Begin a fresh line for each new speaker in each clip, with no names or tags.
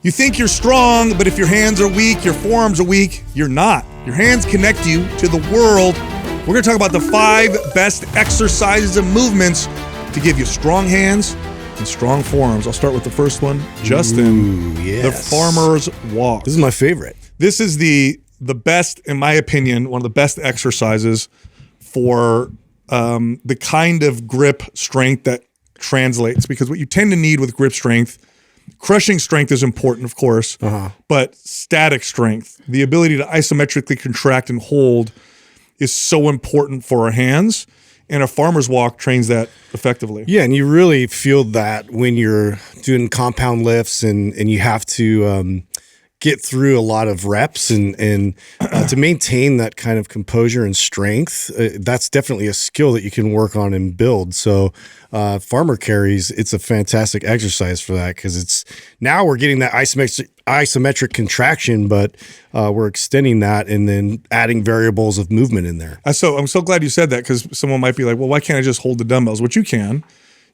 You think you're strong, but if your hands are weak, your forearms are weak, you're not. Your hands connect you to the world. We're going to talk about the 5 best exercises and movements to give you strong hands and strong forearms. I'll start with the first one. Justin, the farmer's walk.
This is my favorite.
This is the best, in my opinion, one of the best exercises for the kind of grip strength that translates. Because what you tend to need with grip strength, crushing strength is important, of course, but static strength, the ability to isometrically contract and hold, is so important for our hands. And a farmer's walk trains that effectively.
Yeah, and you really feel that when you're doing compound lifts and you have to get through a lot of reps and to maintain that kind of composure and strength. That's definitely a skill that you can work on and build. So farmer carries, it's a fantastic exercise for that because now we're getting that isometric contraction, but we're extending that and then adding variables of movement in there.
So I'm so glad you said that, because someone might be like, well, why can't I just hold the dumbbells? Which you can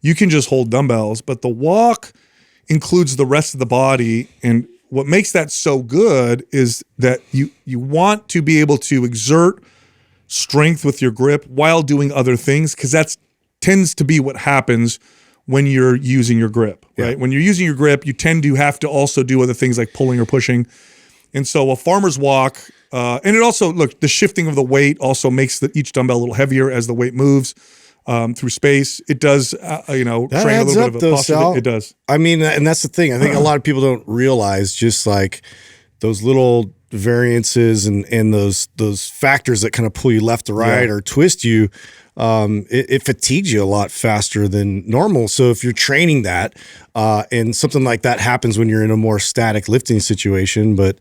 just hold dumbbells, but the walk includes the rest of the body. And what makes that so good is that you want to be able to exert strength with your grip while doing other things, because that tends to be what happens when you're using your grip, right? Yeah. When you're using your grip, you tend to have to also do other things like pulling or pushing. And so a farmer's walk, and it also, look, the shifting of the weight also makes each dumbbell a little heavier as the weight moves through space. It does, train a little bit of a posture. It does.
I mean, and that's the thing. I think a lot of people don't realize just like those little variances and those factors that kind of pull you left to right or twist you. It fatigues you a lot faster than normal. So if you're training that, and something like that happens when you're in a more static lifting situation, but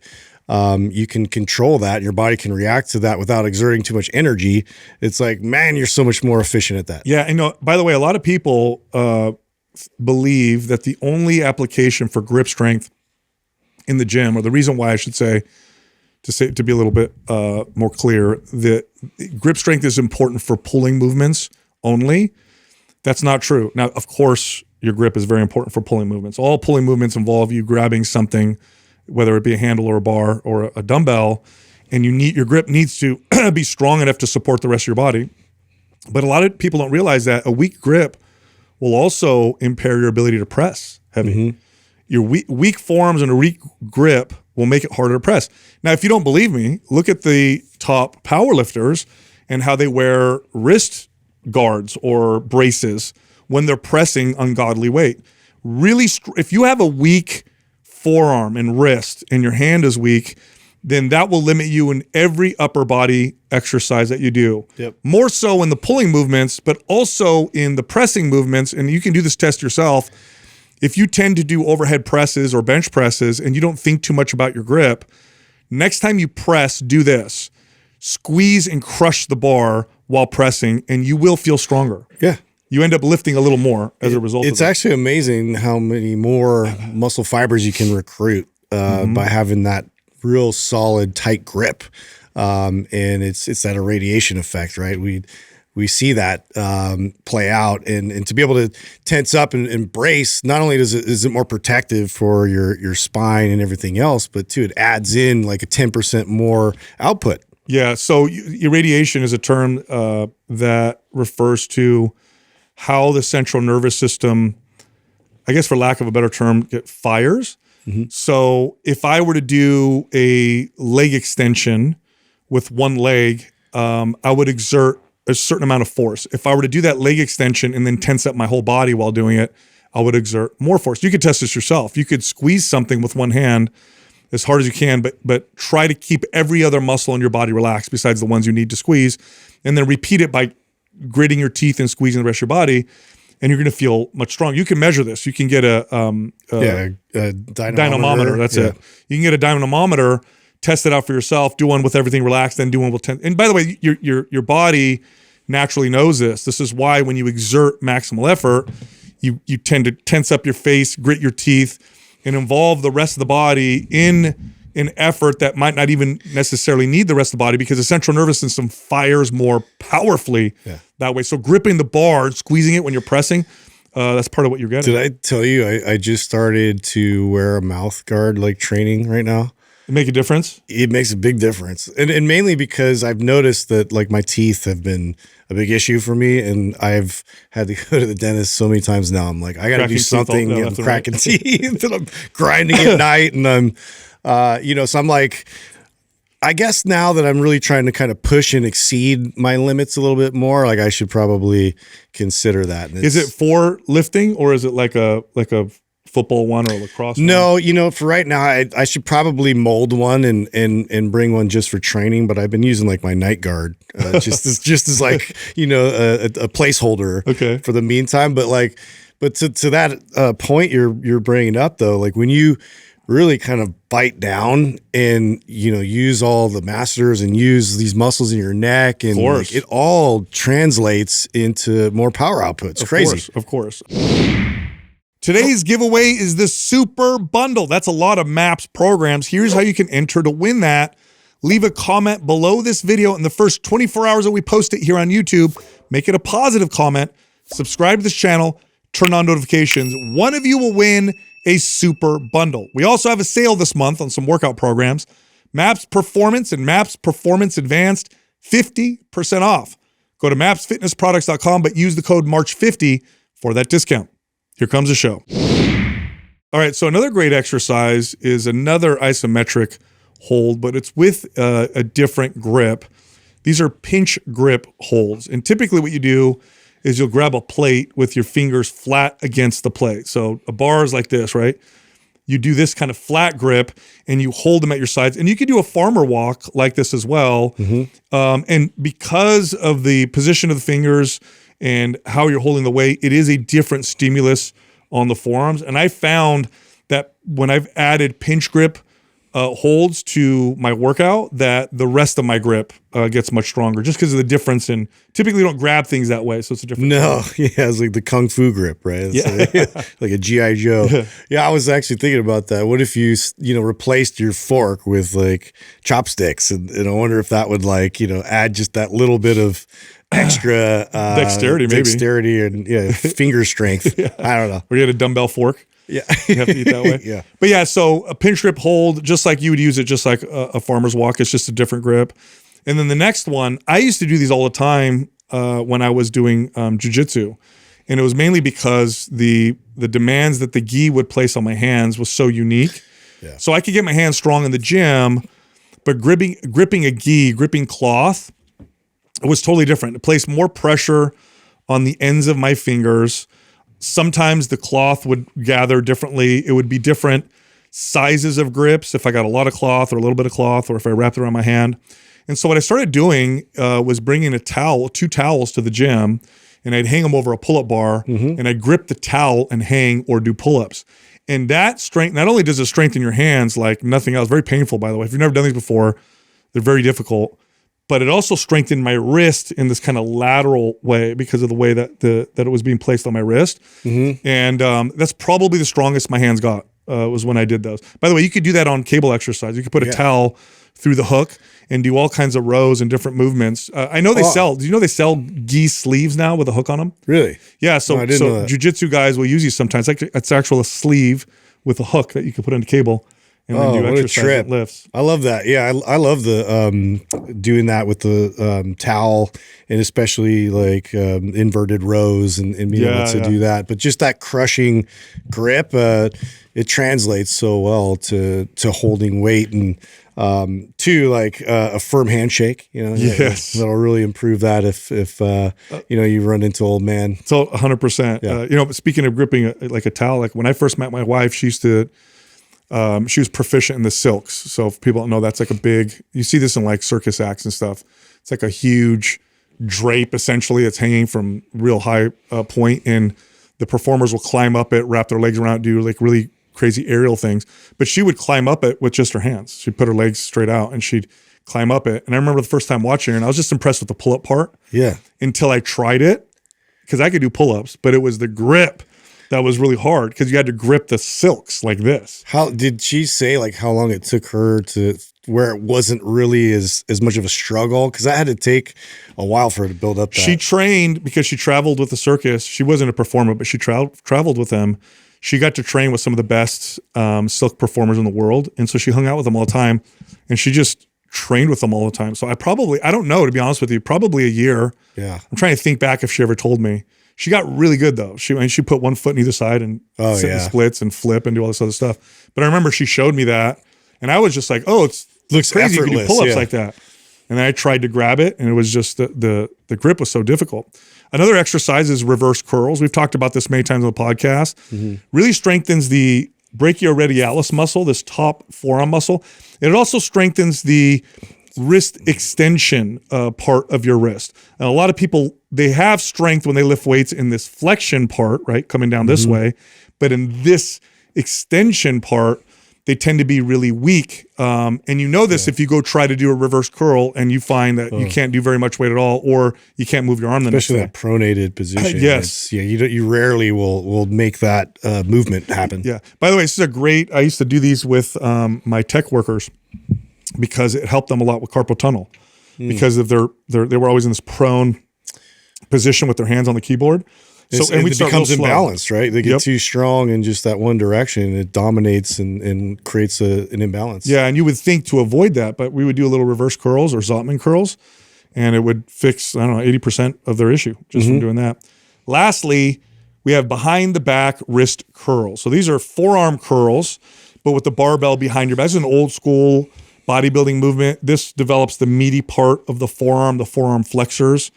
you can control that, your body can react to that without exerting too much energy. It's like, man, you're so much more efficient at that.
Yeah, and by the way, a lot of people believe that the only application for grip strength in the gym, or the reason why I should say, to be a little bit more clear, that grip strength is important for pulling movements only. That's not true. Now, of course, your grip is very important for pulling movements. All pulling movements involve you grabbing something, whether it be a handle or a bar or a dumbbell, and your grip needs to be strong enough to support the rest of your body. But a lot of people don't realize that a weak grip will also impair your ability to press heavy. Mm-hmm. Your weak forearms and a weak grip will make it harder to press. Now, if you don't believe me, look at the top power lifters and how they wear wrist guards or braces when they're pressing ungodly weight. Really, if you have a weak forearm and wrist and your hand is weak, then that will limit you in every upper body exercise that you do. Yep. More so in the pulling movements, but also in the pressing movements. And you can do this test yourself. If you tend to do overhead presses or bench presses and you don't think too much about your grip, next time you press, do this. Squeeze and crush the bar while pressing, and you will feel stronger.
Yeah.
You end up lifting a little more as a result of it.
It's actually amazing how many more muscle fibers you can recruit by having that real solid, tight grip. And it's that irradiation effect, right? We see that play out, and to be able to tense up and brace, not only is it more protective for your spine and everything else, but too, it adds in like a 10% more output.
Yeah, so irradiation is a term that refers to how the central nervous system, I guess for lack of a better term, fires. Mm-hmm. So if I were to do a leg extension with one leg, I would exert a certain amount of force. If I were to do that leg extension and then tense up my whole body while doing it, I would exert more force. You could test this yourself. You could squeeze something with one hand as hard as you can, but try to keep every other muscle in your body relaxed besides the ones you need to squeeze, and then repeat it by gritting your teeth and squeezing the rest of your body, and you're going to feel much stronger. You can measure this. You can get a dynamometer. That's it. You can get a dynamometer, test it out for yourself, do one with everything relaxed, then do one with and by the way, your body naturally knows this. This is why when you exert maximal effort, you tend to tense up your face, grit your teeth, and involve the rest of the body in an effort that might not even necessarily need the rest of the body, because the central nervous system fires more powerfully that way. So gripping the bar, squeezing it when you're pressing, that's part of what you're getting.
Did I tell you I just started to wear a mouth guard like training right now?
It make a difference?
It makes a big difference. And mainly because I've noticed that like my teeth have been a big issue for me, and I've had to go to the dentist so many times now. I'm like, I got to do something. I'm cracking teeth and I'm grinding at night, and I'm, you know, so I'm like, I guess now that I'm really trying to kind of push and exceed my limits a little bit more, like I should probably consider that.
Is it for lifting, or is it like a football one or a lacrosse one?
No, you know, for right now, I should probably mold one and bring one just for training. But I've been using like my night guard, just as like, you know, a placeholder for the meantime. But to that point you're bringing up though, like when you really kind of bite down and, you know, use all the masseters and use these muscles in your neck, and like, it all translates into more power output. It's crazy.
Of course. Today's giveaway is the Super Bundle. That's a lot of MAPS programs. Here's how you can enter to win that. Leave a comment below this video in the first 24 hours that we post it here on YouTube. Make it a positive comment. Subscribe to this channel. Turn on notifications. One of you will win a Super Bundle. We also have a sale this month on some workout programs. MAPS Performance and MAPS Performance Advanced, 50% off. Go to mapsfitnessproducts.com, but use the code MARCH50 for that discount. Here comes the show. All right, so another great exercise is another isometric hold, but it's with a different grip. These are pinch grip holds. And typically what you do is you'll grab a plate with your fingers flat against the plate. So a bar is like this, right? You do this kind of flat grip and you hold them at your sides. And you can do a farmer walk like this as well. And because of the position of the fingers and how you're holding the weight, it is a different stimulus on the forearms. And I found that when I've added pinch grip holds to my workout, that the rest of my grip gets much stronger just because of the difference in, typically you don't grab things that way. So it's a different
yeah, it's like the Kung Fu grip, right? It's like a G.I. Joe. Yeah, I was actually thinking about that. What if you know, replaced your fork with like chopsticks? And I wonder if that would like, you know, add just that little bit of extra dexterity and finger strength. I don't know.
Or you had a dumbbell fork.
Yeah.
You have to eat that way. But yeah, so a pinch grip hold, just like you would use it, just like a farmer's walk, it's just a different grip. And then the next one, I used to do these all the time when I was doing jujitsu. And it was mainly because the demands that the gi would place on my hands was so unique. Yeah. So I could get my hands strong in the gym, but gripping a gi, gripping cloth, it was totally different. It placed more pressure on the ends of my fingers. Sometimes the cloth would gather differently. It would be different sizes of grips if I got a lot of cloth or a little bit of cloth, or if I wrapped it around my hand. And so what I started doing was bringing two towels to the gym, and I'd hang them over a pull-up bar, and I'd grip the towel and hang or do pull-ups. And that strength, not only does it strengthen your hands like nothing else, very painful, by the way. If you've never done these before, they're very difficult. But it also strengthened my wrist in this kind of lateral way because of the way that it was being placed on my wrist. And that's probably the strongest my hands got was when I did those. By the way, you could do that on cable exercise. You could put a towel through the hook and do all kinds of rows and different movements. I know they sell, do you know they sell gi sleeves now with a hook on them?
Really?
Yeah, so jiu-jitsu guys will use these sometimes. It's actually a sleeve with a hook that you can put on a cable. And then do exercise and lifts.
I love that. Yeah, I love the doing that with the towel, and especially like inverted rows and being able to do that. But just that crushing grip, it translates so well to holding weight, and to like a firm handshake. You know, that'll really improve that if you know, you run into old man.
So 100%. You know, speaking of gripping like a towel, like when I first met my wife, she was proficient in the silks. So if people don't know, that's like a big, you see this in like circus acts and stuff. It's like a huge drape essentially. It's hanging from real high point, and the performers will climb up it, wrap their legs around, do like really crazy aerial things. But she would climb up it with just her hands. She'd put her legs straight out and she'd climb up it. And I remember the first time watching her, and I was just impressed with the pull-up part. Yeah. Until I tried it, because I could do pull-ups, but it was the grip that was really hard, because you had to grip the silks like this.
How did she say like how long it took her where it wasn't really as much of a struggle? Because that had to take a while for her to build up that.
She trained because she traveled with the circus. She wasn't a performer, but she traveled with them. She got to train with some of the best silk performers in the world. And so she hung out with them all the time. And she just trained with them all the time. So I don't know, to be honest with you, probably a year.
Yeah.
I'm trying to think back if she ever told me. She got really good though. She put one foot on either side and sit in splits and flip and do all this other stuff. But I remember she showed me that. And I was just like, oh, looks crazy. You can do pull-ups like that. And then I tried to grab it, and it was just the grip was so difficult. Another exercise is reverse curls. We've talked about this many times on the podcast. Really strengthens the brachioradialis muscle, this top forearm muscle. And it also strengthens the wrist extension part of your wrist. And a lot of people, they have strength when they lift weights in this flexion part, right, coming down this way. But in this extension part, they tend to be really weak. And you know this if you go try to do a reverse curl and you find that you can't do very much weight at all, or you can't move your arm the next day.
Especially that pronated position.
Yes.
You rarely will make that movement happen.
Yeah. By the way, this is I used to do these with my tech workers because it helped them a lot with carpal tunnel because of they were always in this prone position with their hands on the keyboard. So and
it becomes imbalanced, right? They get too strong in just that one direction. It dominates and creates an imbalance.
Yeah, and you would think to avoid that, but we would do a little reverse curls or Zottman curls, and it would fix, 80% of their issue just from doing that. Lastly, we have behind the back wrist curls. So these are forearm curls, but with the barbell behind your back. This is an old school bodybuilding movement. This develops the meaty part of the forearm flexors.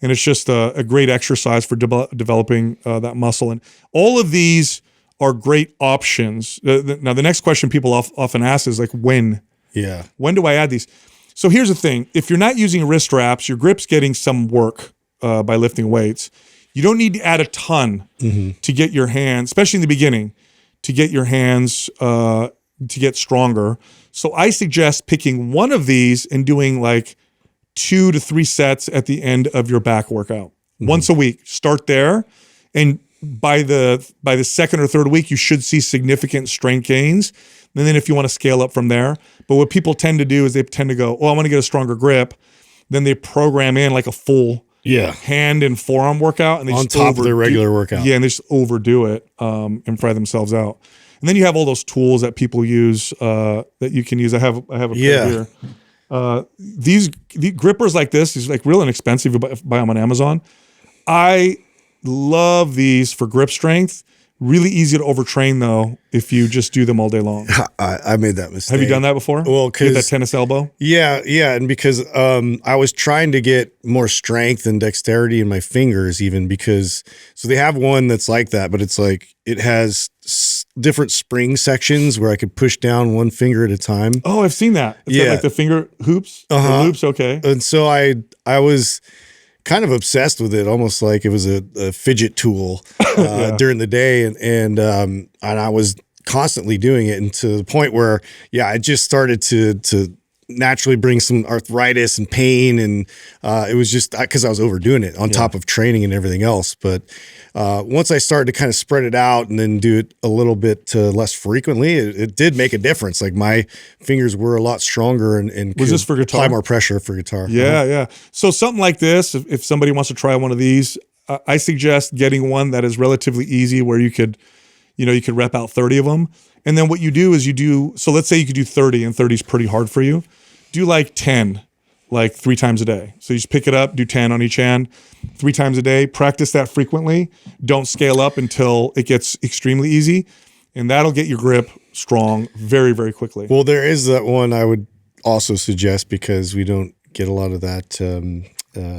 And it's just a great exercise for developing that muscle. And all of these are great options. Now, the next question people often ask is like, when?
Yeah.
When do I add these? So here's the thing. If you're not using wrist straps, your grip's getting some work by lifting weights. You don't need to add a ton to get your hands, especially in the beginning, to get your hands to get stronger. So I suggest picking one of these and doing like 2 to 3 sets at the end of your back workout once a week. Start there, and by the second or third week, you should see significant strength gains. And then if you want to scale up from there, but what people tend to do is they tend to go, "Oh, I want to get a stronger grip." Then they program in like a full hand and forearm workout, and they
on top of their regular workout.
Yeah, and they just overdo it and fry themselves out. And then you have all those tools that people use that you can use. I have a pair here. These grippers like this is like real inexpensive. You buy them on Amazon. I love these for grip strength. Really easy to overtrain though if you just do them all day long.
I made that mistake.
Have you done that before?
Well,
get that tennis elbow.
Yeah, and because I was trying to get more strength and dexterity in my fingers, even because they have one that's like that, but it's like it has different spring sections where I could push down one finger at a time.
Oh, I've seen that. It's like the finger hoops. The loops, okay.
And so I was kind of obsessed with it, almost like it was a fidget tool during the day, and I was constantly doing it, and to the point where I just started to naturally bring some arthritis and pain, and it was just because I was overdoing it on top of training and everything else. But once I started to kind of spread it out and then do it a little bit less frequently, it did make a difference. Like my fingers were a lot stronger and
was this for guitar?
Apply more pressure for guitar.
Yeah. So something like this, if somebody wants to try one of these, I suggest getting one that is relatively easy where you could rep out 30 of them. And then what you do is so let's say you could do 30 and 30 is pretty hard for you. Do like 10, like 3 times a day. So you just pick it up, do 10 on each hand, 3 times a day. Practice that frequently. Don't scale up until it gets extremely easy. And that'll get your grip strong very, very quickly.
Well, there is that one I would also suggest because we don't get a lot of that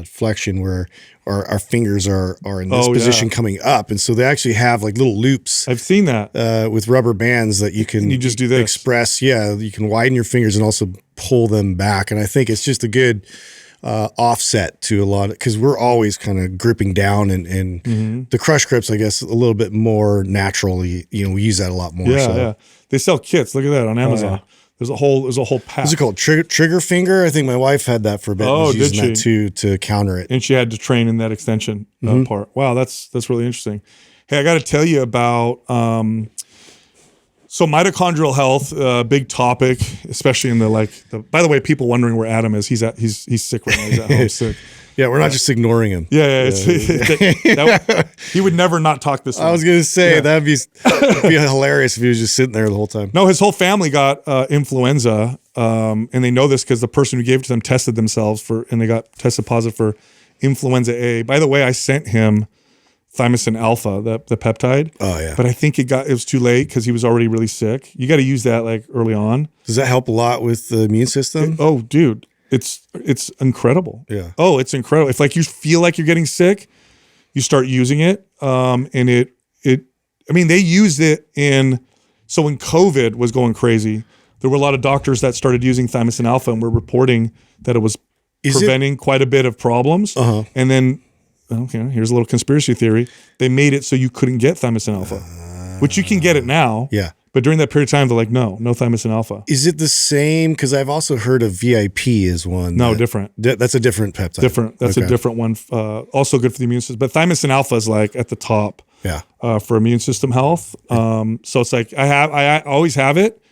flexion where our fingers are in this position coming up. And so they actually have like little loops.
I've seen that.
With rubber bands that you can
just do this.
Express. Yeah, you can widen your fingers and also pull them back. And I think it's just a good offset to a lot of, because we're always kind of gripping down and the crush grips, I guess, a little bit more naturally, we use that a lot more.
Yeah. They sell kits. Look at that on Amazon. There's a whole pack.
What's it called? Trigger finger? I think my wife had that for a bit.
Oh,
did she? That too, to counter it.
And she had to train in that extension part. Wow, that's really interesting. Hey, I got to tell you about So mitochondrial health, big topic, especially in the. By the way, people wondering where Adam is. He's sick right now. He's at home sick.
Yeah, we're not just ignoring him.
Yeah. He would never not talk this.
I was gonna say that'd be hilarious if he was just sitting there the whole time.
No, his whole family got influenza, and they know this because the person who gave it to them tested themselves and they got tested positive for influenza A. By the way, I sent him thymosin alpha, the peptide.
Oh yeah.
But I think it was too late because he was already really sick. You got to use that like early on.
Does that help a lot with the immune system?
Oh, dude, it's incredible.
Yeah.
Oh, it's incredible. If like you feel like you're getting sick, you start using it. And they used it so when COVID was going crazy, there were a lot of doctors that started using thymosin alpha and were reporting that it was preventing quite a bit of problems. And then, okay, here's a little conspiracy theory. They made it so you couldn't get thymosin alpha, which you can get it now.
Yeah.
But during that period of time, they're like, no thymosin alpha.
Is it the same? Because I've also heard of VIP is one.
No, different.
That's a different peptide.
Different. That's a different one. Also good for the immune system. But thymosin alpha is like at the top.
Yeah.
For immune system health. So it's like I always have it,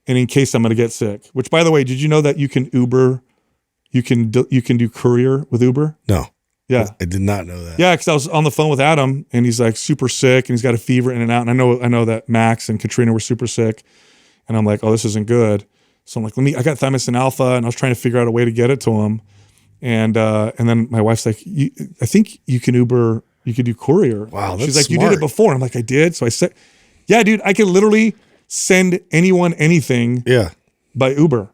and in case I'm going to get sick. Which, by the way, did you know that you can Uber? You can do courier with Uber?
No.
Yeah.
I did not know that.
Yeah, because I was on the phone with Adam and he's like super sick and he's got a fever in and out. And I know that Max and Katrina were super sick. And I'm like, oh, this isn't good. So I'm like, I got thymosin alpha and I was trying to figure out a way to get it to him. And then my wife's like, I think you can Uber, you could do courier.
Wow, that's
She's like,
smart.
you did it before. I'm like, I did. So I said, yeah, dude, I can literally send anyone anything by Uber.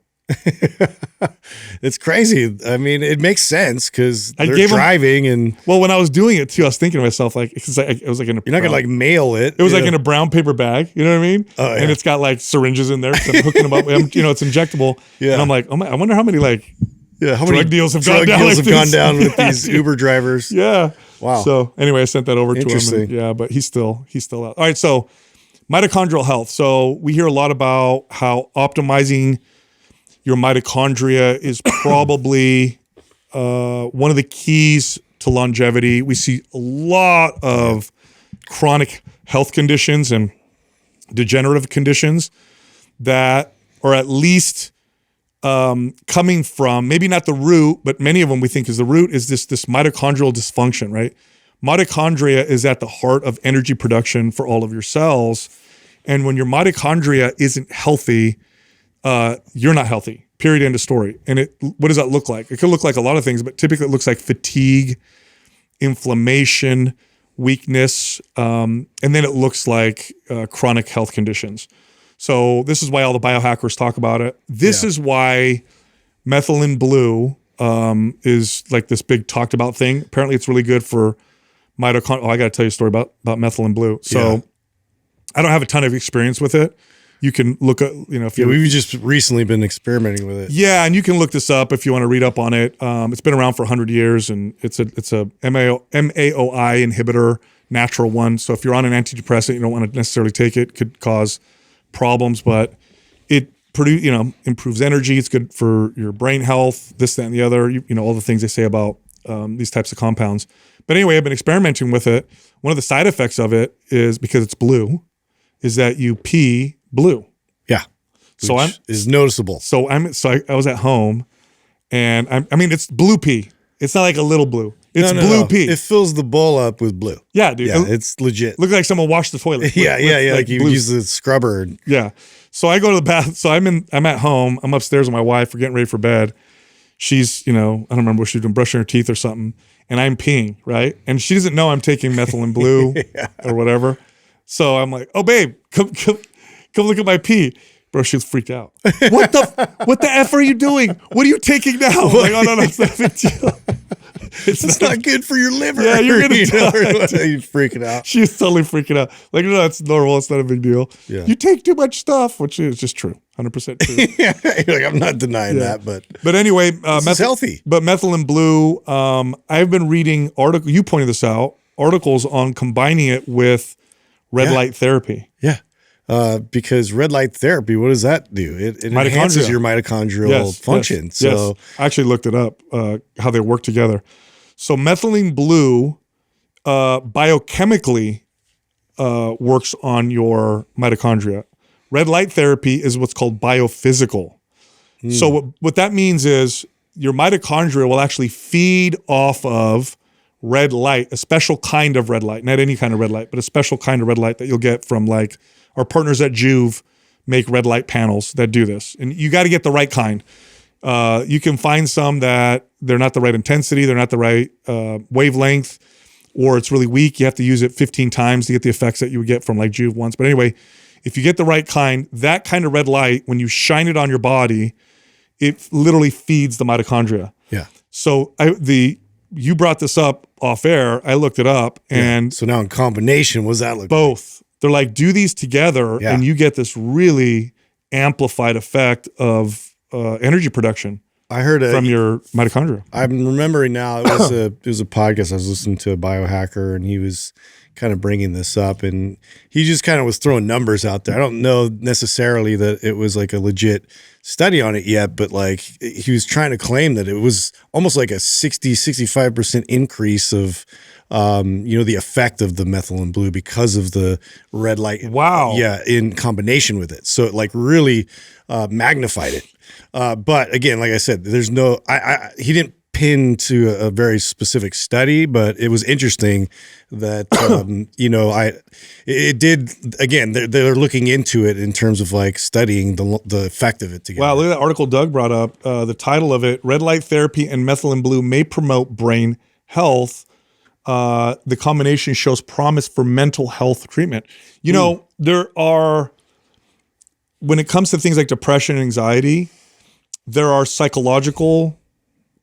It's crazy. I mean, it makes sense because they're
gave
driving and.
Well, when I was doing it too, I was thinking to myself, like, it was like in a.
You're not gonna like mail it.
It was like in a brown paper bag. You know what I mean?
Oh, yeah.
And it's got like syringes in there. So I'm hooking them up. It's injectable.
Yeah.
And I'm like, I wonder how many like.
Yeah, how
drug
many
deals have
drug
gone down
deals
like
have gone
this?
down with
Yeah,
these
dude.
Uber drivers?
Yeah.
Wow.
So anyway, I sent that over to him.
Interesting.
Yeah, but he's still out. All right. So mitochondrial health. So we hear a lot about how optimizing your mitochondria is probably one of the keys to longevity. We see a lot of chronic health conditions and degenerative conditions that are at least coming from, maybe not the root, but many of them we think is the root, is this mitochondrial dysfunction, right? Mitochondria is at the heart of energy production for all of your cells. And when your mitochondria isn't healthy, you're not healthy, period, end of story. And what does that look like? It could look like a lot of things, but typically it looks like fatigue, inflammation, weakness, and then it looks like chronic health conditions. So this is why all the biohackers talk about it. This is why methylene blue is like this big talked about thing. Apparently it's really good for mitochondria. Oh, I got to tell you a story about methylene blue. So I don't have a ton of experience with it. You can look at, if you
we've just recently been experimenting with it.
Yeah, and you can look this up if you want to read up on it. It's been around for 100 years, and it's a MAOI inhibitor, natural one. So if you're on an antidepressant, you don't want to necessarily take it. Could cause problems, but it improves energy. It's good for your brain health. This, that, and the other. All the things they say about these types of compounds. But anyway, I've been experimenting with it. One of the side effects of it is, because it's blue, is that you pee blue.
Yeah.
So
is noticeable.
So I was at home, and it's blue pee. It's not like a little blue. It's blue pee.
It fills the bowl up with blue.
Yeah, dude.
Yeah, it's legit.
Looks like someone washed the toilet.
Like you use the scrubber.
Yeah. So I go to the bath. So I'm at home. I'm upstairs with my wife. We're getting ready for bed. She's, I don't remember what she's doing, brushing her teeth or something. And I'm peeing, right? And she doesn't know I'm taking methylene blue or whatever. So I'm like, oh, babe, come look at my pee. Bro, she was freaked out. What the F are you doing? What are you taking now? I'm like, oh, no, it's not a big deal.
It's not good for your liver.
Yeah, you're going to die.
You're freaking out.
She was totally freaking out. Like, no, it's normal. It's not a big deal.
Yeah.
You take too much stuff, which is just true. 100% true.
You're like, I'm not denying that, but
anyway,
it's healthy.
But methylene blue, I've been reading you pointed this out, articles on combining it with red light therapy.
Yeah. Because red light therapy, what does that do? It enhances your mitochondrial function. So
I actually looked it up, how they work together. So methylene blue biochemically works on your mitochondria, Red light therapy is what's called biophysical. So what that means is your mitochondria will actually feed off of red light, a special kind of red light, not any kind of red light, but a special kind of red light that you'll get from like our partners at Juve make red light panels that do this. And you got to get the right kind. You can find some that they're not the right intensity, they're not the right wavelength, or it's really weak. You have to use it 15 times to get the effects that you would get from like Juve once. But anyway, if you get the right kind, that kind of red light, when you shine it on your body, it literally feeds the mitochondria.
Yeah.
So you brought this up off air. I looked it up, and
so now in combination, what does that look
both? They're like, do these together, and you get this really amplified effect of energy production.
I heard
from your mitochondria.
I'm remembering now. It was a podcast I was listening to, a biohacker, and he was kind of bringing this up, and he just kind of was throwing numbers out there. I don't know necessarily that it was like a legit study on it yet, but like he was trying to claim that it was almost like a 65% increase of the effect of the methylene blue because of the red light.
Wow.
Yeah, in combination with it. So it like really magnified it. But again, like I said, there's no, he didn't pin to a very specific study, but it was interesting that, it did, again, they're looking into it in terms of like studying the effect of it together.
Wow. Look at that article Doug brought up. The title of it, Red Light Therapy and Methylene Blue May Promote Brain Health. The combination shows promise for mental health treatment. You know, there are, when it comes to things like depression and anxiety, there are psychological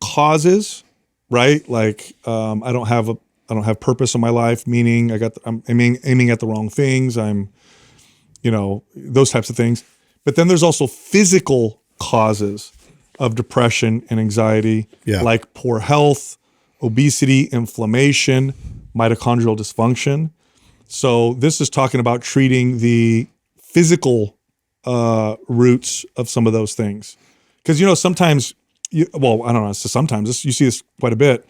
causes, right? Like I don't have purpose in my life, meaning I'm aiming at the wrong things. I'm, those types of things. But then there's also physical causes of depression and anxiety, like poor health, obesity, inflammation, mitochondrial dysfunction. So this is talking about treating the physical roots of some of those things. Because, sometimes, I don't know, sometimes you see this quite a bit.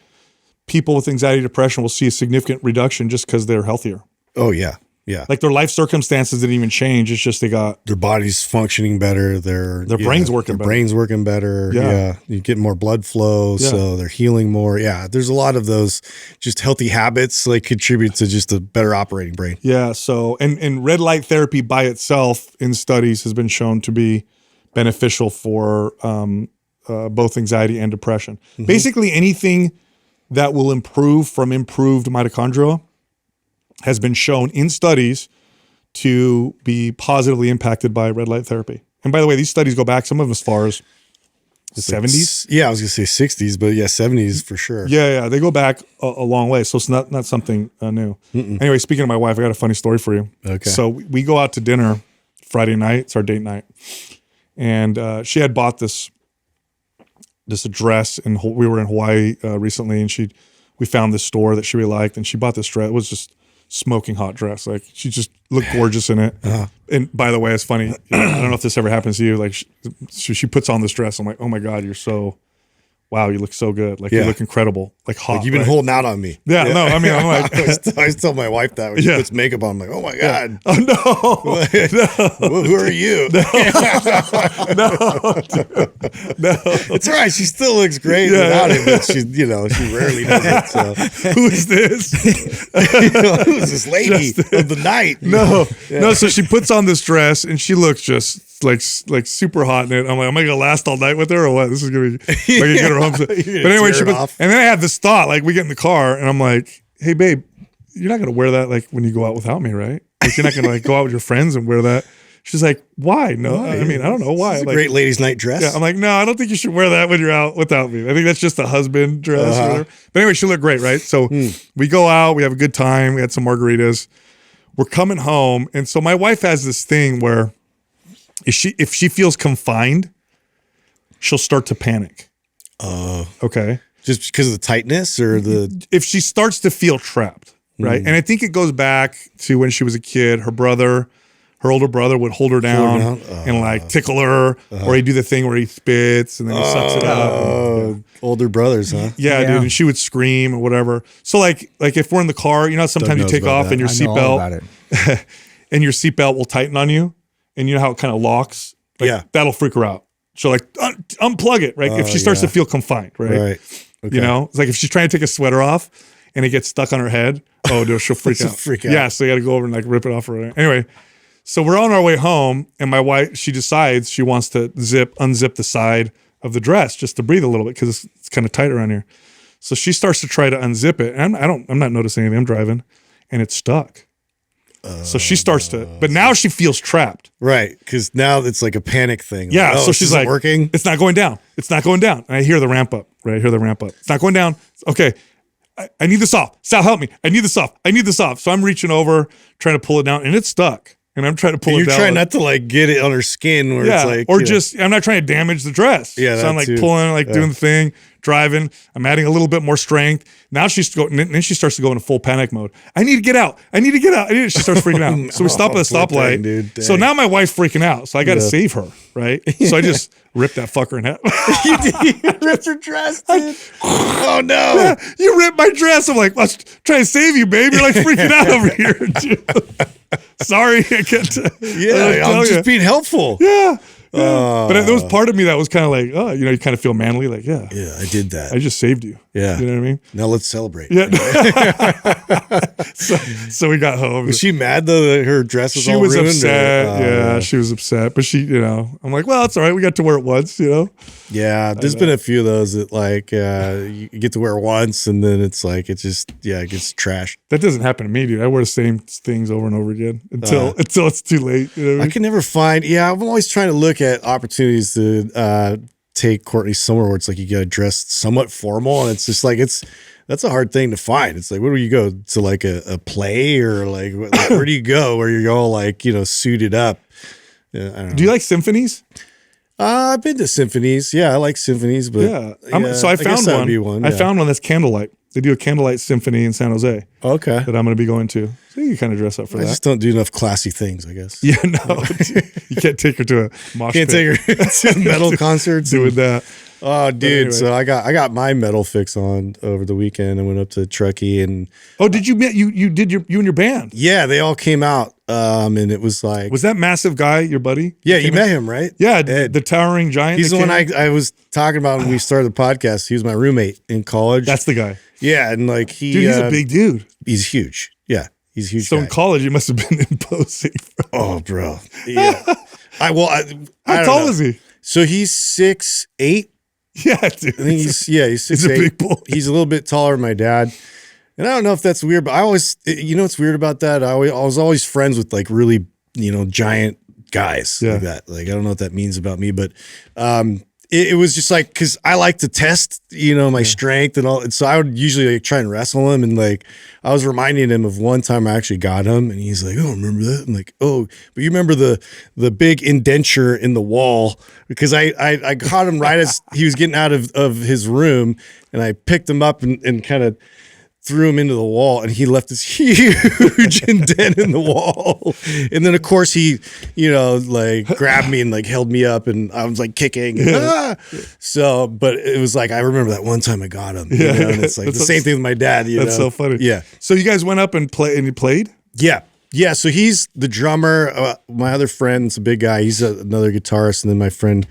People with anxiety, depression will see a significant reduction just because they're healthier.
Oh, yeah. Yeah.
Like their life circumstances didn't even change. It's just they got
their body's functioning better. Their
brain's working better.
Brain's working better. Yeah. You get more blood flow. So they're healing more. Yeah. There's a lot of those just healthy habits like contribute to just a better operating brain.
Yeah. So, and red light therapy by itself in studies has been shown to be beneficial for both anxiety and depression. Mm-hmm. Basically anything that will improve from improved mitochondria has been shown in studies to be positively impacted by red light therapy. And by the way, these studies go back some of them as far as the 70s.
Yeah, I was going to say 60s, but 70s for sure.
Yeah, they go back a long way. So it's not something new. Anyway, speaking of my wife, I got a funny story for you.
Okay.
So we go out to dinner Friday night. It's our date night. And she had bought this dress, and we were in Hawaii recently, and we found this store that she really liked, and she bought this dress. It was just smoking hot dress. Like she just looked gorgeous in it. And by the way, it's funny. I don't know if this ever happens to you. Like she puts on this dress. I'm like, oh my God, wow, you look so good. Like you look incredible. Like hot.
Like you've been holding out on me.
Yeah, no, I mean, I'm like,
I always tell my wife that when she puts makeup on. I'm like, oh my God.
Oh no.
Well, who are you?
No.
It's all right. She still looks great without it, but she rarely does it. So
who is this?
Who's this lady of the night?
No. So she puts on this dress and she looks just like super hot in it. I'm like, am I gonna last all night with her or what? This is gonna be I can get her home. But anyway, and then I had this thought, like we get in the car and I'm like, hey babe, you're not gonna wear that like when you go out without me, right? Like you're not gonna like go out with your friends and wear that. She's like, why? No, I mean, I don't know why.
It's a great ladies' night dress.
Yeah, I'm like, no, I don't think you should wear that when you're out without me. I think that's just a husband dress. Or whatever. But anyway, she looked great, right? So we go out, we have a good time, we had some margaritas. We're coming home, and so my wife has this thing where if she feels confined, she'll start to panic. Okay.
Just because of the tightness or
if she starts to feel trapped, right? And I think it goes back to when she was a kid, her older brother would hold her down and like tickle her, or he'd do the thing where he spits and then he sucks it up.
Older brothers, huh?
Yeah, dude. And she would scream or whatever. So like if we're in the car, sometimes you take off and your seatbelt and your seatbelt will tighten on you. and you know how it kind of locks? Like,
Yeah.
That'll freak her out. She'll like unplug it, right? If she starts to feel confined, right?
Right. Okay.
You know, it's like if she's trying to take a sweater off and it gets stuck on her head, oh, no, she'll freak out.
Freak out.
Yeah, so you got to go over and like rip it off her. Anyway, so we're on our way home, and my wife, she decides she wants to unzip the side of the dress just to breathe a little bit because it's kind of tight around here. So she starts to try to unzip it, and I'm not noticing anything. I'm driving, and it's stuck. So she starts to, but now she feels trapped.
Right, because now it's like a panic thing.
Yeah,
Like,
so she's like,
working.
It's not going down. It's not going down. And I hear the ramp up, right? I hear the ramp up. It's not going down. Okay, I need this off. Sal, help me. I need this off. I need this off. So I'm reaching over, trying to pull it down, and it's stuck. And I'm trying to pull it down.
You're trying not to like get it on her skin where it's like,
or just, I'm not trying to damage the dress.
Yeah,
so I'm like pulling, like doing the thing, driving. I'm adding a little bit more strength. Now she's going, and then she starts to go into full panic mode. I need to get out. I need to get out. She starts freaking out. So we stop at a stoplight.
Dude,
so now my wife's freaking out. So I got to save her, right? So I just ripped that fucker in half.
You ripped her dress, dude. Oh no!
Yeah, you ripped my dress. I'm like, let's try to save you, babe. You're like freaking out over here. Sorry, I can't.
I'm just being helpful.
Yeah. But there was part of me that was kind of like, oh, you know, you kind of feel manly, like, yeah,
I did that.
I just saved you.
Yeah,
you know what I mean.
Now let's celebrate.
Yeah. so we got home.
Was she mad though that her dress was?
She
all
was
ruined,
upset. Yeah, she was upset. But she, you know, I'm like, well, it's all right. We got to wear it once, you know.
Yeah, there's been a few of those that like you get to wear it once and then it's like it just it gets trashed.
That doesn't happen to me, dude. I wear the same things over and over again until it's too late. You know what I mean?
I can never find. Yeah, I'm always trying to look at opportunities to take Courtney somewhere where it's like you got to dress somewhat formal, and it's just like that's a hard thing to find. It's like, where do you go to, like a play, or like where do you go where you're all like, you know, suited up? Yeah, I don't know.
Do you like symphonies?
I've been to symphonies. Yeah, I like symphonies, but
so I found one. I found one that's candlelight. They do a candlelight symphony in San Jose.
Okay.
That I'm going to be going to. So you kind of dress up for that.
I just don't do enough classy things, I guess.
Yeah, no. You can't take her to a mosh pit.
Can't take her to metal concerts.
Doing that.
Oh, dude. Anyway. So I got my metal fix on over the weekend. I went up to Truckee and.
Oh, did you meet you and your band?
Yeah, they all came out. And it was like.
Was that massive guy your buddy?
Yeah, you met him, right?
Yeah, Ed. The towering giant.
He's the one I was talking about when we started the podcast. He was my roommate in college.
That's the guy.
Yeah, and like
he's a big dude.
He's huge. Yeah, he's huge.
So in college, you must have been imposing.
Oh, bro. Yeah.
How tall is he?
So he's 6'8".
Yeah, dude.
I think he's 6'8".
He's a big boy.
He's a little bit taller than my dad. And I don't know if that's weird, but I always, you know what's weird about that? I was always friends with like really, you know, giant guys like that. Like, I don't know what that means about me, but it was just like, because I like to test, you know, my strength and all. And so I would usually like try and wrestle him. And like, I was reminding him of one time I actually got him and he's like, oh, remember that? I'm like, oh, but you remember the big indenture in the wall? Because I caught him right as he was getting out of his room, and I picked him up and kind of threw him into the wall, and he left this huge indent in the wall. And then of course he, you know, like grabbed me and like held me up, and I was like kicking. So, but it was like, I remember that one time I got him. You know? And it's like the same thing with my dad. That's
so funny.
Yeah.
So you guys went up and you played?
Yeah. Yeah. So he's the drummer. My other friend's a big guy. He's another guitarist. And then my friend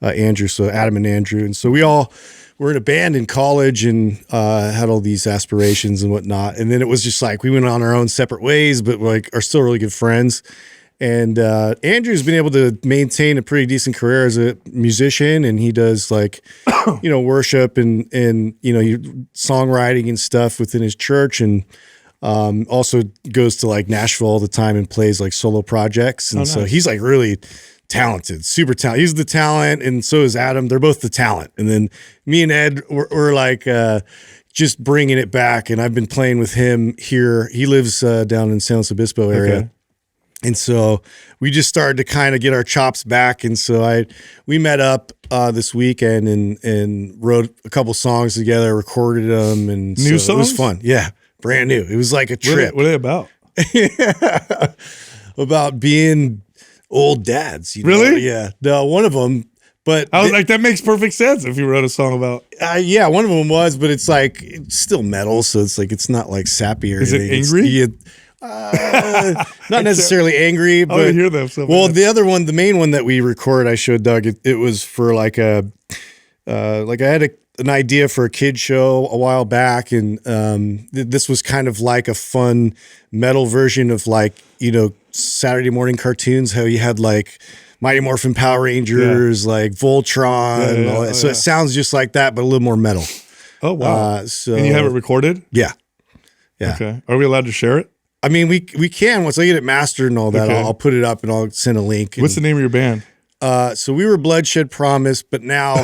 Andrew. So Adam and Andrew. And so we all were in a band in college and had all these aspirations and whatnot. And then it was just like we went on our own separate ways, but like are still really good friends. And Andrew's been able to maintain a pretty decent career as a musician, and he does like, you know, worship and you know, songwriting and stuff within his church, and also goes to like Nashville all the time and plays like solo projects. And so he's like really talented, super talented. He's the talent, and so is Adam. They're both the talent. And then me and Ed were like just bringing it back, and I've been playing with him here. He lives down in San Luis Obispo area.
Okay.
And so we just started to kind of get our chops back. And so we met up this weekend and wrote a couple songs together, recorded them. And
new
so
songs?
It was fun. Yeah. Brand new. It was like a trip.
What are they about?
About being old dads. You know?
Really?
Yeah. No, one of them. But
I was like, that makes perfect sense if you wrote a song about.
Yeah, one of them was, but it's like it's still metal. So it's like, it's not like sappy or
Is
anything.
it angry?
Not necessarily angry,
I want
but
to hear them.
the other one, the main one that we recorded, I showed Doug. It was for like I had an idea for a kid show a while back, and this was kind of like a fun metal version of like, you know, Saturday morning cartoons, how you had like Mighty Morphin Power Rangers, like Voltron, and all that. So it sounds just like that, but a little more metal.
Oh, wow.
And
you have it recorded?
Yeah.
Okay. Are we allowed to share it?
I mean, we can. Once I get it mastered and all that, I'll put it up and I'll send a link.
What's the name of your band?
So we were Bloodshed Promise, but now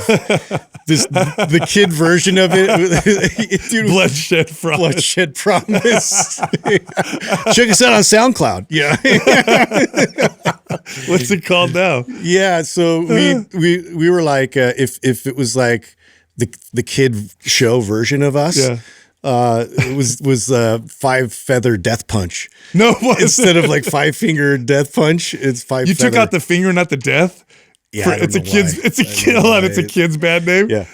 the kid version of it, dude,
Bloodshed Promise.
Bloodshed Promise. Check us out on SoundCloud. Yeah.
What's it called now?
Yeah. So we were like, if it was like the kid show version of us.
Yeah.
It was 5 feather death punch.
No,
instead of like 5 finger death punch, it's 5.
You took out the finger, not the death.
Yeah,
It's a kid's bad name.
Yeah.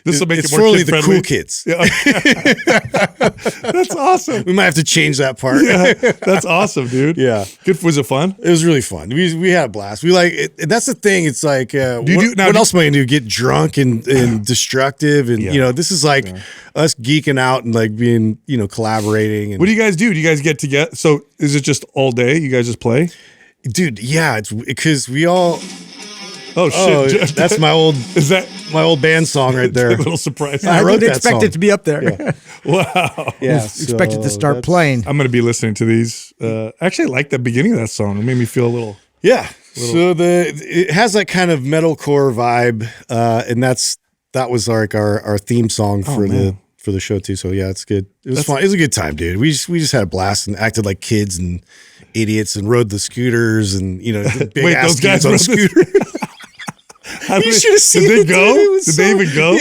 This will make
it's
it more
for only the
kid-friendly.
cool kids.
Yeah, okay. That's awesome.
We might have to change that part.
Yeah, that's awesome, dude.
Yeah.
Good. Was it fun?
It was really fun. We had a blast. We like it. That's the thing. It's like, what else am I gonna do? Get drunk and destructive, and you know, this is like us geeking out and like being, you know, collaborating. And
what do you guys do? Do you guys get together? So is it just all day? You guys just play?
Dude, yeah, it's because we all.
Oh shit!
That's my old.
Is that
my old band song right there?
A little surprise.
I
I
wrote
would
that
expect
song.
it to be up there.
Yeah.
Wow.
Yeah,
Expect it to start playing.
I'm going to be listening to these. Actually, I like the beginning of that song. It made me feel a little.
Yeah. So it has that kind of metalcore vibe, and that was like our theme song for the show too. So yeah, it's good. It was fun. It was a good time, dude. We just had a blast and acted like kids and idiots and rode the scooters and, you know, big
Wait,
ass
those guys
dudes on a scooter. You should have seen
Did
it.
they go?
Dude. It was
Did they even go?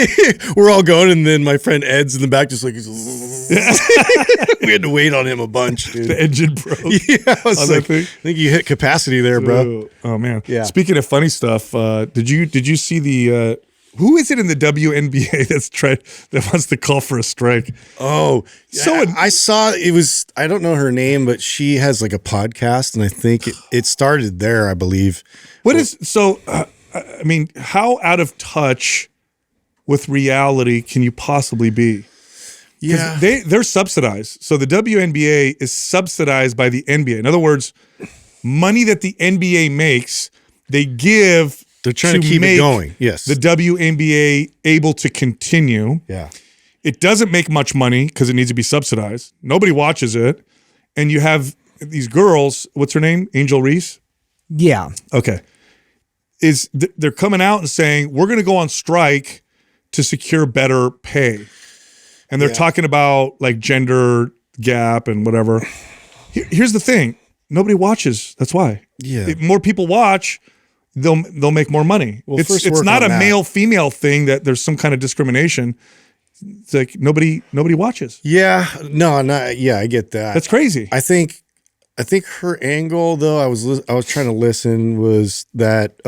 We're all going, and then my friend Ed's in the back, just like we had to wait on him a bunch, dude.
The engine broke.
Yeah, I was like, I think you hit capacity there, bro.
Oh man.
Yeah.
Speaking of funny stuff, did you see the who is it in the WNBA that wants to call for a strike?
Oh, so I saw it was. I don't know her name, but she has like a podcast, and I think it started there. I believe.
What is so? I mean, how out of touch with reality can you possibly be?
Yeah,
they're subsidized. So the WNBA is subsidized by the NBA. In other words, money that the NBA makes, they give.
They're trying to keep it going. Yes,
the WNBA able to continue.
Yeah,
it doesn't make much money because it needs to be subsidized. Nobody watches it, and you have these girls. What's her name? Angel Reese.
Yeah.
Okay. They're coming out and saying we're going to go on strike to secure better pay, and they're talking about like gender gap and whatever. Here's the thing: nobody watches. That's why.
Yeah.
If more people watch, they'll make more money.
Well,
it's not a male female thing that there's some kind of discrimination. It's like nobody watches.
Yeah. No. Not. Yeah. I get that.
That's crazy.
I think her angle, though, I was trying to listen, was that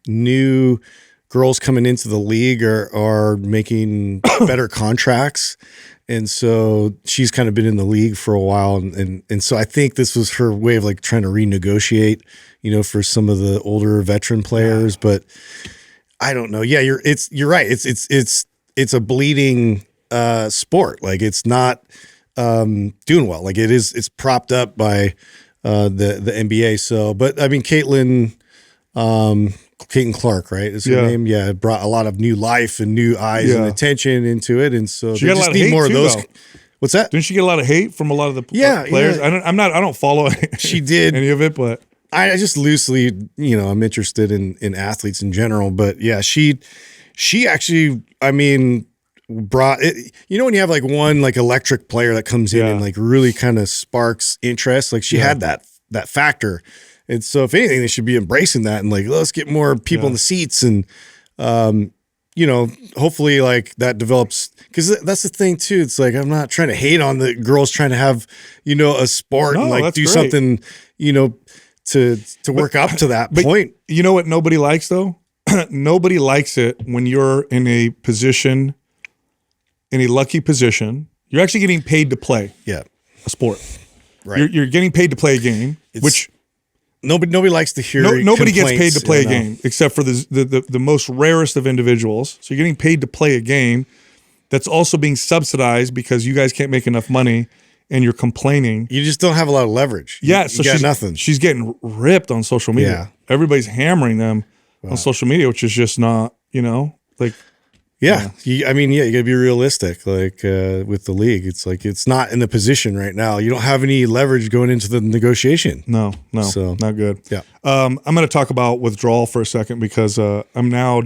new girls coming into the league are making better contracts, and so she's kind of been in the league for a while, and so I think this was her way of like trying to renegotiate, you know, for some of the older veteran players. But I don't know. Yeah, you're right. It's a bleeding sport. Like it's not. Doing well. Like it's propped up by the NBA. So, but I mean, Caitlin Clark, right? Is her name? Yeah, it brought a lot of new life and new eyes and attention into it, and so
She
they
got a
just
lot of
need
hate
more of
too,
those.
though.
What's that?
Didn't she get a lot of hate from a lot of the players?
Yeah.
I don't follow
She did
any of it, but
I just loosely, you know, I'm interested in athletes in general. But yeah, she actually, I mean, brought it. You know, when you have like one like electric player that comes in and like really kind of sparks interest, like she had that factor. And so if anything, they should be embracing that and like, let's get more people in the seats. And, you know, hopefully like that develops, because that's the thing too. It's like, I'm not trying to hate on the girls trying to have, you know, a sport and like do something, you know, to work up to that point.
You know what nobody likes though? Nobody likes it when you're in a position, in a lucky position. You're actually getting paid to play
Yeah.
a sport.
Right.
You're getting paid to play a game, which
nobody likes to hear.
nobody gets paid to play a
you know?
game except for the most rarest of individuals. So you're getting paid to play a game that's also being subsidized because you guys can't make enough money and you're complaining.
You just don't have a lot of leverage.
Yeah,
you
so
got
she's
nothing.
She's getting ripped on social media.
Yeah.
Everybody's hammering them on social media, which is just not, like.
Yeah. You got to be realistic. Like with the league, it's like it's not in the position right now. You don't have any leverage going into the negotiation.
No,
So,
not good.
Yeah.
I'm going to talk about withdrawal for a second because I'm now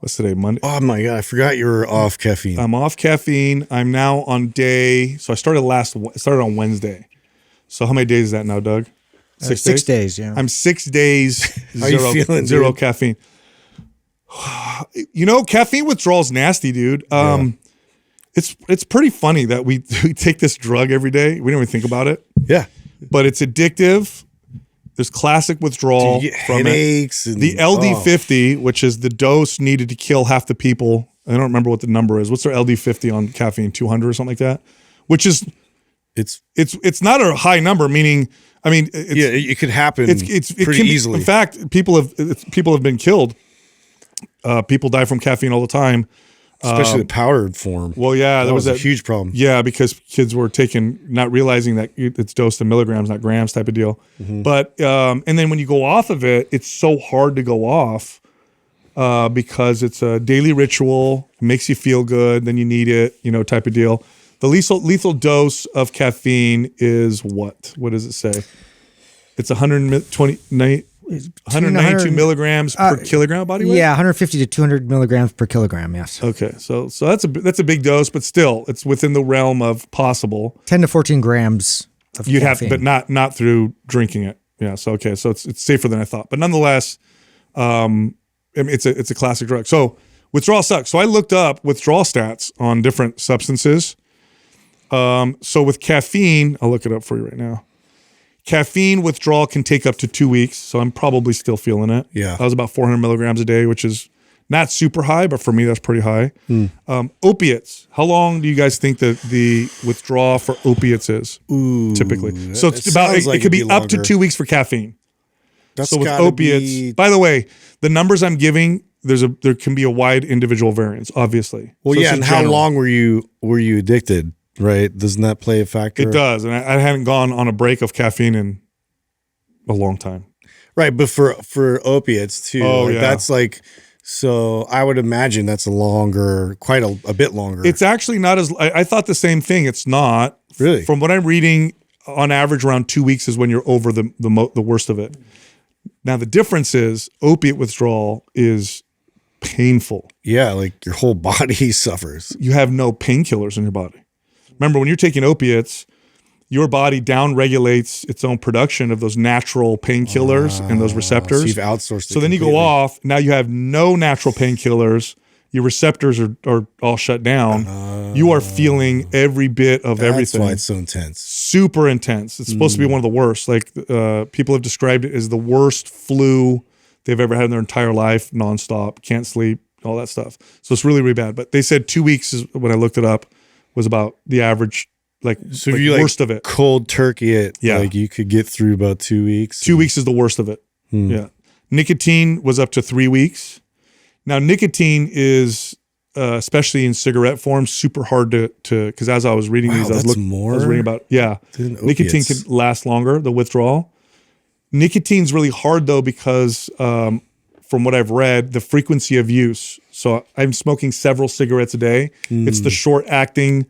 what's today, Monday?
Oh my God, I forgot you were off caffeine.
I'm off caffeine. I'm now on so I started on Wednesday. So how many days is that now, Doug? 6 days?
6 days, yeah.
I'm 6 days,
How you feeling,
zero
dude?
caffeine. Caffeine withdrawal is nasty, dude. It's pretty funny that we take this drug every day. We don't even think about it,
Yeah.
but it's addictive. There's classic withdrawal
You get
from
headaches.
it. The LD50, which is the dose needed to kill half the people. I don't remember what the number is. What's their LD50 on caffeine? 200 or something like that. Which is it's not a high number. Meaning,
it could happen.
It
pretty
can be,
easily.
in fact, people have been killed. People die from caffeine all the time.
Especially the powdered form.
Well, yeah,
that was a huge problem.
Yeah, because kids were not realizing that it's dosed in milligrams, not grams type of deal.
Mm-hmm.
But, and then when you go off of it, it's so hard to go off because it's a daily ritual, it makes you feel good, then you need it, type of deal. The lethal dose of caffeine is what? What does it say? It's 192 milligrams per kilogram of body weight?
Yeah, 150 to 200 milligrams per kilogram, yes.
Okay, so that's a big dose, but still, it's within the realm of possible.
10 to 14 grams of
You'd
caffeine.
have, but not through drinking it. Yeah, so okay, so it's safer than I thought, but nonetheless, it's a classic drug. So withdrawal sucks. So I looked up withdrawal stats on different substances. So with caffeine, I'll look it up for you right now. Caffeine withdrawal can take up to 2 weeks, so I'm probably still feeling it.
Yeah.
I was about 400 milligrams a day, which is not super high, but for me, that's pretty high. Opiates. How long do you guys think that the withdrawal for opiates is typically? So it's about, it could be up to 2 weeks for caffeine. So with opiates, by the way, the numbers I'm giving, there can be a wide individual variance, obviously.
Well,
So
yeah,
it's
and
just
how
general.
long were you addicted? Right? Doesn't that play a factor?
It does, and I haven't gone on a break of caffeine in a long time.
Right, but for opiates too.
Oh,
like
yeah.
That's like, so I would imagine that's quite a bit longer.
It's actually not as, I thought the same thing. It's not.
Really?
From what I'm reading, on average, around 2 weeks is when you're over the worst of it. Now, the difference is opiate withdrawal is painful.
Yeah, like your whole body suffers.
You have no painkillers in your body. Remember, when you're taking opiates, your body down-regulates its own production of those natural painkillers and those receptors.
So you've outsourced it.
So then you go
completely.
off. Now you have no natural painkillers. Your receptors are all shut down. You are feeling every bit of everything.
That's why it's so intense.
Super intense. It's supposed to be one of the worst. Like people have described it as the worst flu they've ever had in their entire life, nonstop, can't sleep, all that stuff. So it's really, really bad. But they said 2 weeks is when I looked it up was about the average,
So if you
worst of it.
cold turkey it,
Yeah.
like you could get through about 2 weeks.
2 weeks is the worst of it. Yeah. Nicotine was up to 3 weeks. Now, nicotine is, especially in cigarette form, super hard to because as I was reading
Wow,
these, I
that's
was reading about,
than
nicotine
opiates.
can last longer, the withdrawal. Nicotine's really hard though because from what I've read, the frequency of use. So I'm smoking several cigarettes a day. It's the short acting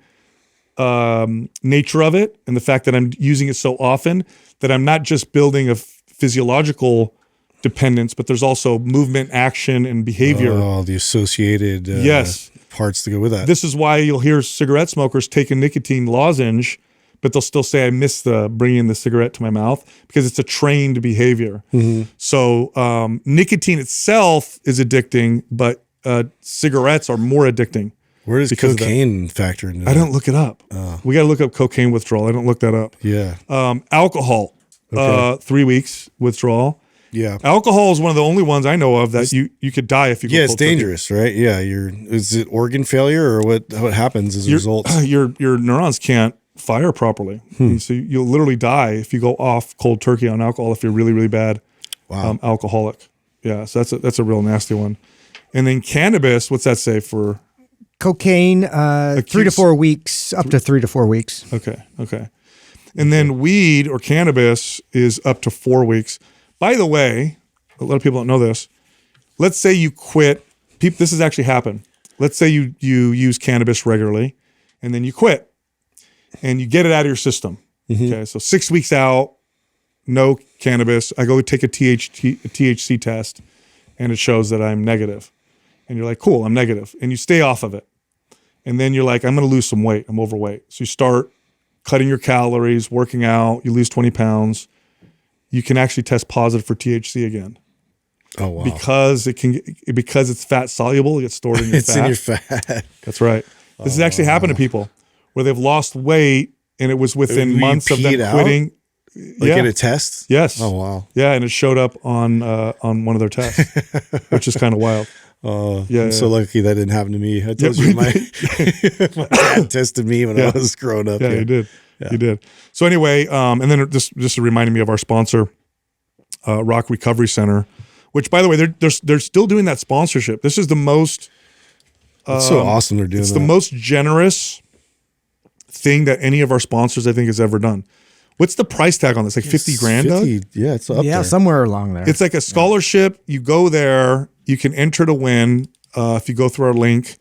nature of it and the fact that I'm using it so often that I'm not just building a physiological dependence, but there's also movement, action, and behavior.
Oh, the associated
Yes.
parts to go with that.
This is why you'll hear cigarette smokers take a nicotine lozenge, but they'll still say, I miss bringing the cigarette to my mouth because it's a trained behavior. So nicotine itself is addicting, but cigarettes are more addicting.
Where does
because of that.
cocaine factor into that?
I don't look it up. We got to look up cocaine withdrawal. I don't look that up.
Yeah.
Alcohol, 3 weeks withdrawal.
Yeah.
Alcohol is one of the only ones I know of that you could die if you go
Yeah, it's
cold turkey.
dangerous, right? Yeah. Is it organ failure or what happens as a result?
Your neurons can't fire properly. So you'll literally die if you go off cold turkey on alcohol if you're really, really bad alcoholic. Yeah, so that's a real nasty one. And then cannabis, what's that say for?
Cocaine, 3 to 4 weeks, up to 3 to 4 weeks.
Okay. And then weed or cannabis is up to 4 weeks. By the way, a lot of people don't know this. Let's say you quit. This has actually happened. Let's say you use cannabis regularly, and then you quit, and you get it out of your system. Okay, so 6 weeks out, no cannabis. I go take a THC test, and it shows that I'm negative. And you're like, cool, I'm negative. And you stay off of it. And then you're like, I'm going to lose some weight. I'm overweight. So you start cutting your calories, working out, you lose 20 pounds. You can actually test positive for THC again.
Oh, wow.
Because it's fat soluble, it gets stored in your
It's
fat.
in your fat.
That's right. This has actually happened to people where they've lost weight and it was within months of them quitting.
Like in a test?
Yes.
Oh, wow.
Yeah, and it showed up on one of their tests, which is kind of wild.
I'm so lucky that didn't happen to me. I told you my dad tested me when I was growing up.
Yeah, you did. Yeah. You did. So anyway, and then just reminding me of our sponsor, Rock Recovery Center, which, by the way, they're still doing that sponsorship. This is the most.
It's so awesome they're doing.
It's
that.
the most generous thing that any of our sponsors, I think, has ever done. What's the price tag on this? Like 50 grand?
50, yeah, it's up there.
Somewhere along there.
It's like a scholarship. You go there, you can enter to win if you go through our link.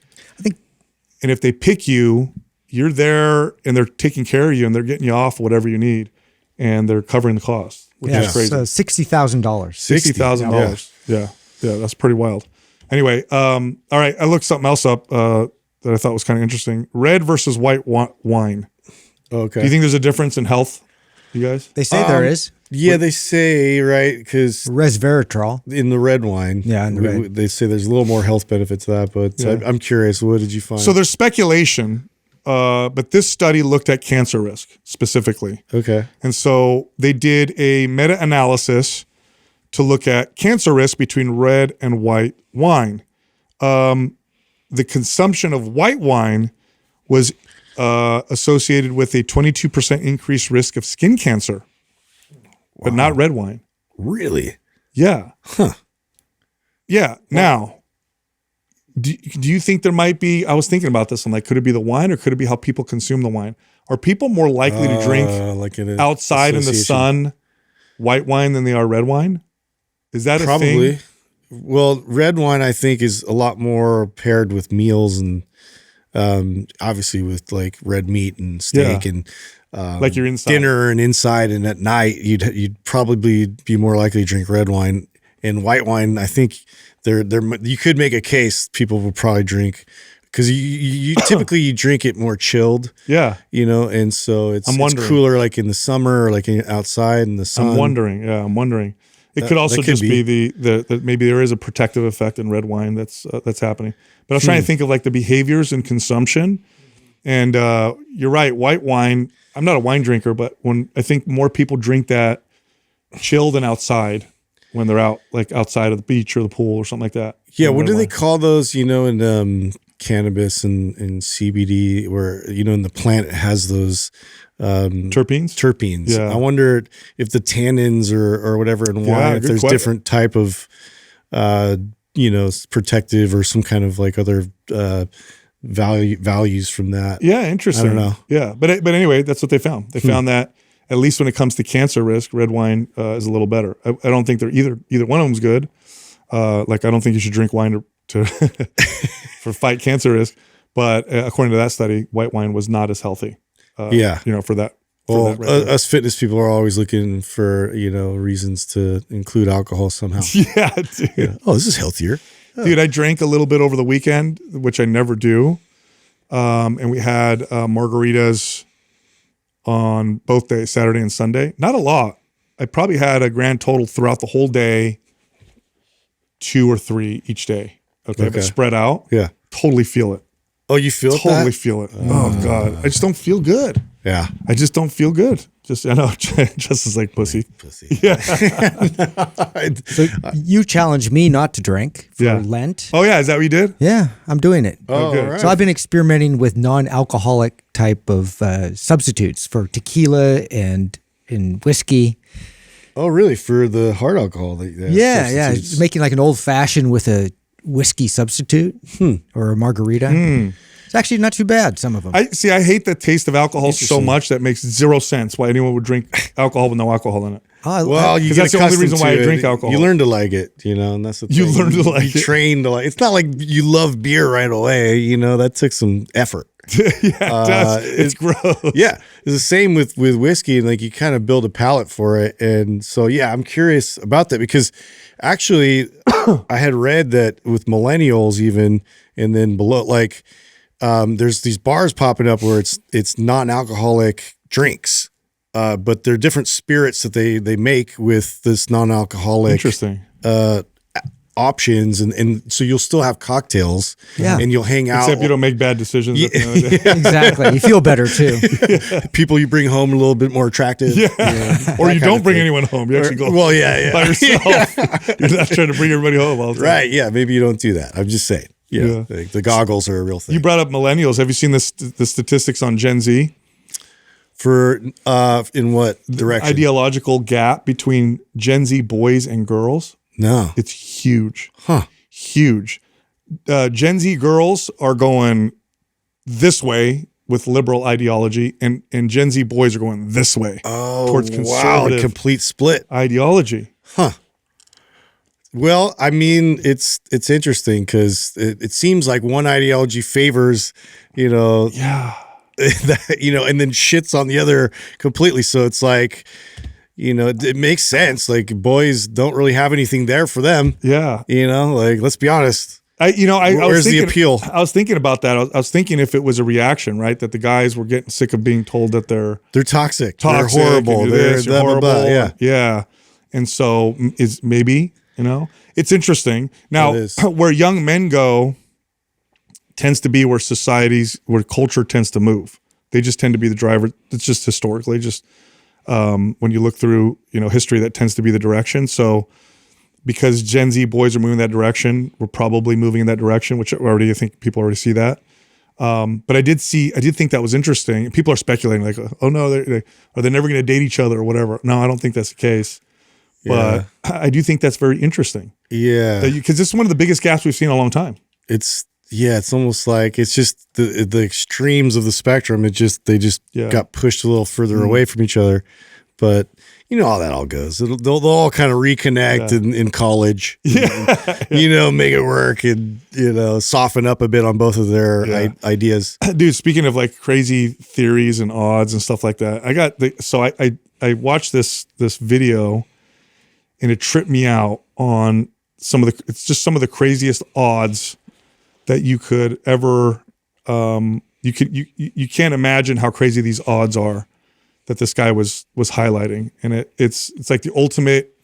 And if they pick you, you're there and they're taking care of you and they're getting you off whatever you need and they're covering the cost, which is crazy.
So $60,000.
$60,000. Yeah, that's pretty wild. Anyway, all right, I looked something else up that I thought was kind of interesting. Red versus white wine.
Okay.
Do you think there's a difference in health, you guys?
They say there is.
Yeah, they say, right, because
resveratrol
in the red wine.
Yeah, in the red.
They say there's a little more health benefit to that, but I'm curious, what did you find?
So there's speculation, but this study looked at cancer risk specifically.
Okay.
And so they did a meta-analysis to look at cancer risk between red and white wine. The consumption of white wine was associated with a 22% increased risk of skin cancer. But not red wine.
Really?
Yeah.
Huh.
Yeah. Now, do you think there might be, I was thinking about this, I'm like, could it be the wine or could it be how people consume the wine? Are people more likely to drink outside in the sun white wine than they are red wine? Is that
probably
a thing?
Well, red wine, I think, is a lot more paired with meals and obviously with like red meat and steak and
like you're inside
dinner and inside, and at night you'd probably be more likely to drink red wine. And white wine, I think you could make a case people would probably drink because you typically you drink it more chilled.
Yeah,
and so it's cooler like in the summer or like outside in the sun.
I'm wondering. It could also just be the maybe there is a protective effect in red wine that's happening. But I was trying to think of like the behaviors and consumption. And you're right, white wine. I'm not a wine drinker, but when I think more people drink that chilled and outside when they're out, like outside of the beach or the pool or something like that.
Yeah, what do they call those? In cannabis and CBD, where in the plant it has those terpenes.
Yeah.
I wonder if the tannins or whatever in wine, if there's different type of protective or some kind of like other values from that.
Yeah, interesting.
I don't know.
Yeah, but anyway, that's what they found. They found that at least when it comes to cancer risk, red wine is a little better. I don't think they're either one of them's good. Like I don't think you should drink wine to for fight cancer risk. But according to that study, white wine was not as healthy. For that.
Well, us fitness people are always looking for reasons to include alcohol somehow.
Yeah, dude.
Yeah. Oh, this is healthier. Oh.
Dude, I drank a little bit over the weekend, which I never do. And we had margaritas on both days, Saturday and Sunday. Not a lot. I probably had a grand total throughout the whole day, 2 or 3 each day. Okay. But spread out.
Yeah.
Totally feel it.
Oh, you feel it?
Totally feel it. Oh, God. I just don't feel good.
Yeah.
I just don't feel good. I know, just as like pussy. Yeah.
So you challenged me not to drink for Lent.
Oh, yeah. Is that what you did?
Yeah, I'm doing it.
Oh, right.
So I've been experimenting with non-alcoholic type of substitutes for tequila and whiskey.
Oh, really? For the hard alcohol?
Yeah. It's making like an old fashioned with a whiskey substitute or a margarita. It's actually not too bad, some of them.
I hate the taste of alcohol so much that makes zero sense why anyone would drink alcohol with no alcohol in it.
Well, you
that's the only reason why I drink alcohol.
You learn to like it, and that's the thing.
You learn to like it.
You train to like. It's not like you love beer right away. That took some effort.
Yeah, it does. It's gross.
Yeah, it's the same with whiskey, and like you kind of build a palate for it. And so, yeah, I'm curious about that because actually, I had read that with millennials even, and then below, like, there's these bars popping up where it's non-alcoholic drinks, but they're different spirits that they make with this non-alcoholic.
Interesting.
Options and so you'll still have cocktails and you'll hang out,
except you don't make bad decisions at the end of the day.
Exactly. You feel better too.
People you bring home a little bit more attractive,
or you don't bring anyone home, you actually go by yourself. You're not trying to bring everybody home all the time.
Right, maybe you don't do that. I'm just saying, like the goggles are a real thing.
You brought up millennials. Have you seen the statistics on Gen Z?
For in what direction?
Ideological gap between Gen Z boys and girls.
No.
It's huge. Huge. Gen Z girls are going this way with liberal ideology, and Gen Z boys are going this way towards conservative
a complete split
ideology.
Well, I mean, it's interesting because it seems like one ideology favors, that, and then shits on the other completely. So it's like, it makes sense. Like boys don't really have anything there for them. Yeah. Like, let's be honest.
Where's
the appeal?
I was thinking about that. I was thinking if it was a reaction, right? That the guys were getting sick of being told that they're
toxic. They're horrible. They're
horrible.
Yeah.
Yeah. And so it's maybe, it's interesting. Now, where young men go tends to be where culture tends to move. They just tend to be the driver. It's just historically when you look through, history, that tends to be the direction. So because Gen Z boys are moving that direction, we're probably moving in that direction, which I think people already see that. But I did think that was interesting. People are speculating like, oh no, are they never going to date each other or whatever? No, I don't think that's the case. But I do think that's very interesting.
Yeah.
Because this is one of the biggest gaps we've seen in a long time.
It's almost like it's just the extremes of the spectrum. They just got pushed a little further away from each other. But how that all goes. They'll all kind of reconnect in college. And, make it work and soften up a bit on both of their ideas.
Dude, speaking of like crazy theories and odds and stuff like that, I watched this video and it tripped me out on some of the craziest odds that you could ever you can't imagine how crazy these odds are that this guy was highlighting. And it's like the ultimate,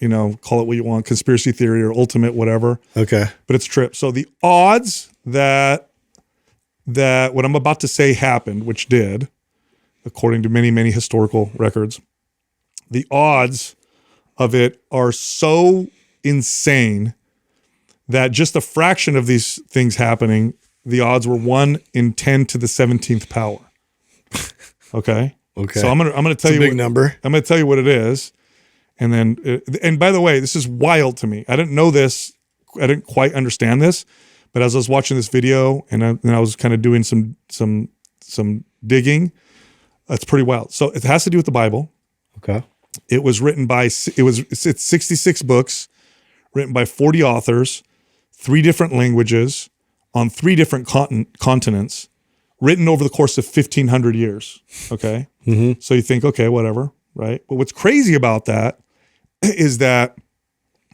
call it what you want, conspiracy theory or ultimate whatever.
Okay.
But it's trip. So the odds that what I'm about to say happened, which did, according to many, many historical records, the odds of it are so insane that just a fraction of these things happening, the odds were 1 in 10 to the 17th power. Okay.
Okay.
So I'm gonna tell you
a big number.
I'm gonna tell you what it is, and then and by the way, this is wild to me. I didn't know this. I didn't quite understand this, but as I was watching this video and I was kind of doing some digging, it's pretty wild. So it has to do with the Bible.
Okay.
It was written by it's 66 books, written by 40 authors, 3 different languages, on 3 different continents. Written over the course of 1,500 years, okay? Mm-hmm. So you think, okay, whatever, right? But what's crazy about that is that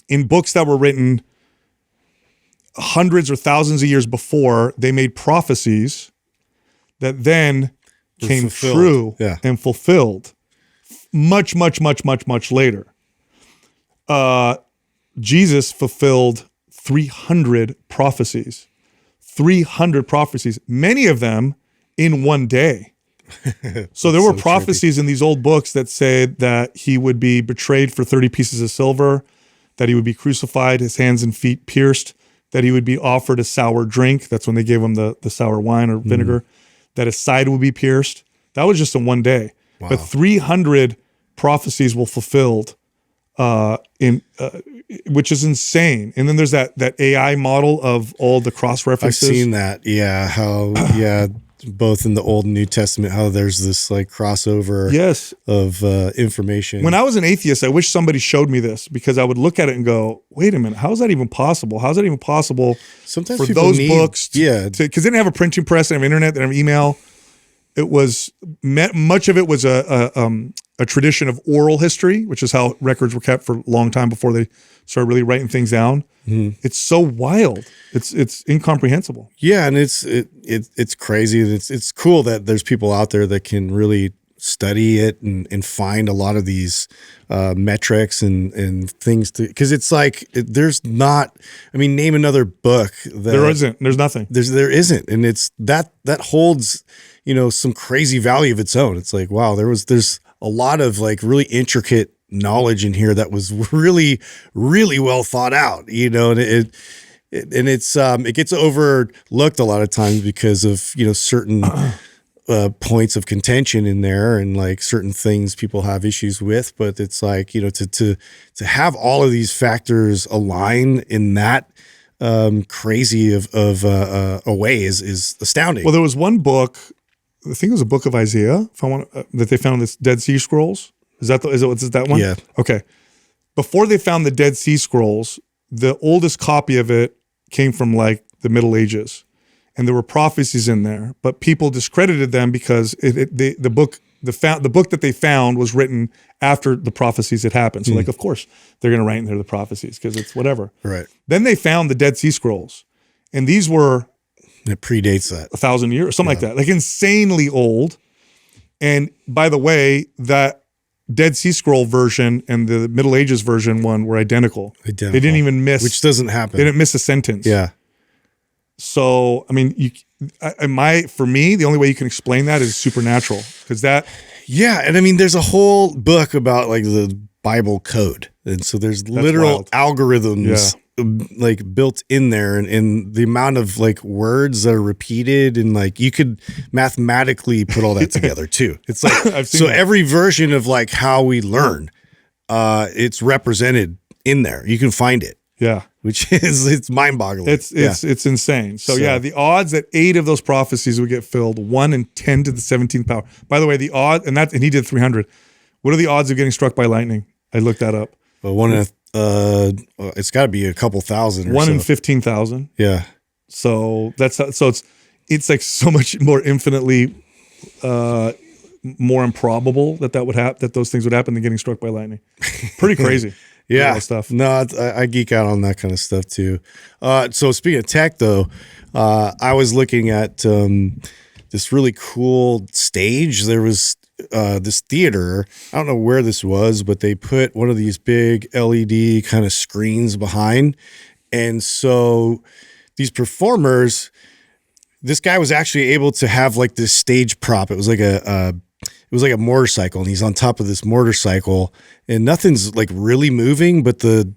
in books that were written hundreds or thousands of years before, they made prophecies that then came true and fulfilled much, much, much, much, much later. Jesus fulfilled 300 prophecies. 300 prophecies, many of them in one day. So there were prophecies in these old books that said that he would be betrayed for 30 pieces of silver, that he would be crucified, his hands and feet pierced, that he would be offered a sour drink. That's when they gave him the sour wine or vinegar. that his side would be pierced. That was just in one day.
Wow.
But 300 prophecies were fulfilled, which is insane. And then there's that AI model of all the cross references.
I've seen that. Yeah. How, both in the Old and New Testament, how there's this like crossover of information.
When I was an atheist, I wish somebody showed me this, because I would look at it and go, wait a minute, how is that even possible? How is that even possible
Sometimes
for
people
those
need,
books? Because they didn't have a printing press, they didn't have internet, they didn't have email. It was, much of it was a tradition of oral history, which is how records were kept for a long time before they started really writing things down. It's so wild. It's incomprehensible.
Yeah, and it's crazy. It's cool that there's people out there that can really study it and find a lot of these metrics and things to, because it's like there's not. I mean, name another book that
there isn't. There's nothing.
There isn't, and it's that holds some crazy value of its own. It's like, wow, there's a lot of like really intricate knowledge in here that was really, really well thought out, and it gets overlooked a lot of times because of, certain points of contention in there and like certain things people have issues with. But it's like, to have all of these factors align in that crazy of a way is astounding.
Well, there was one book, I think it was a book of Isaiah, that they found this Dead Sea Scrolls. Is it that one?
Yeah.
Okay. Before they found the Dead Sea Scrolls, the oldest copy of it came from like the Middle Ages, and there were prophecies in there, but people discredited them because the book that they found was written after the prophecies had happened. So like, of course, they're going to write in there the prophecies because it's whatever.
Right.
Then they found the Dead Sea Scrolls, and these were
it predates that
1,000 years, something like that, like insanely old. And by the way, that Dead Sea Scroll version and the Middle Ages version one were identical. They didn't even miss,
which doesn't happen.
They didn't miss a sentence.
Yeah.
So, I mean, for me, the only way you can explain that is supernatural, because that.
Yeah, and I mean, there's a whole book about like the Bible code, and so there's literal algorithms like built in there, and the amount of like words that are repeated, and like you could mathematically put all that together too. It's like so every version of like how we learn, it's represented in there. You can find it.
Yeah.
Which is, it's mind-boggling.
It's insane. So yeah, the odds that 8 of those prophecies would get filled, 1 in 10 to the 17th power. By the way, the odds, and he did 300. What are the odds of getting struck by lightning? I looked that up.
Well, it's got to be a couple thousand.
1 in 15,000.
Yeah.
So it's like so much more infinitely more improbable that would happen, that those things would happen than getting struck by lightning. Pretty crazy.
Yeah,
stuff.
No, I geek out on that kind of stuff too. So speaking of tech, though, I was looking at this really cool stage. There was this theater. I don't know where this was, but they put one of these big LED kind of screens behind, and so these performers. This guy was actually able to have like this stage prop. It was like a motorcycle, and he's on top of this motorcycle, and nothing's like really moving, but the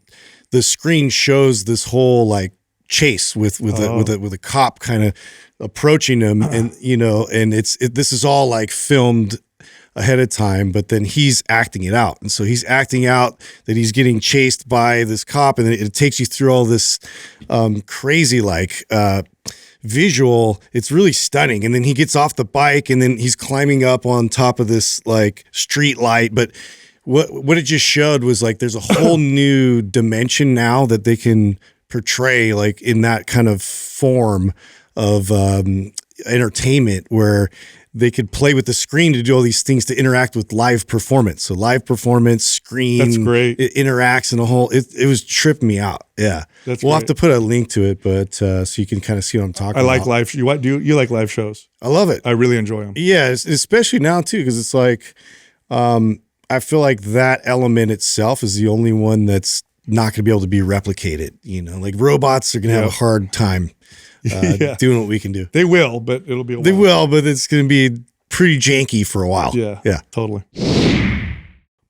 screen shows this whole like chase with a cop kind of approaching him, and this is all like filmed ahead of time, but then he's acting it out, and so he's acting out that he's getting chased by this cop, and it takes you through all this crazy like visual. It's really stunning. And then he gets off the bike, and then he's climbing up on top of this like street light. But what it just showed was like there's a whole new dimension now that they can portray like in that kind of form of entertainment, where they could play with the screen to do all these things to interact with live performance. So live performance, screen,
that's great.
It interacts in a whole. It was tripping me out. Yeah, we'll have to put a link to it, but so you can kind of see what I'm talking about.
I like live. You like live shows?
I love it.
I really enjoy them.
Yeah, especially now too, because it's like I feel like that element itself is the only one that's not going to be able to be replicated. Like robots are going to have a hard time. Doing what we can do.
They will, but it'll be a while.
They will, but it's going to be pretty janky for a while.
Yeah, totally.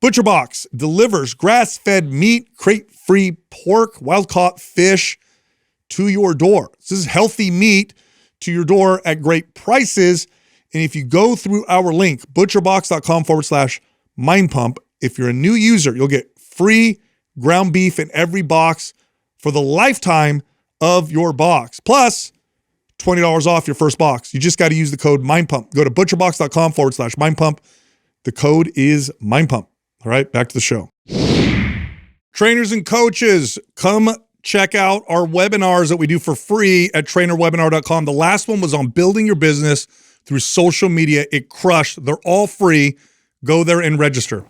ButcherBox delivers grass-fed meat, crate-free pork, wild-caught fish to your door. This is healthy meat to your door at great prices. And if you go through our link, butcherbox.com/mind pump, if you're a new user, you'll get free ground beef in every box for the lifetime of your box. Plus, $20 off your first box. You just got to use the code MindPump. Go to butcherbox.com/mindpump. The code is MindPump. All right, back to the show. Trainers and coaches, come check out our webinars that we do for free at trainerwebinar.com. The last one was on building your business through social media. It crushed. They're all free. Go there and register.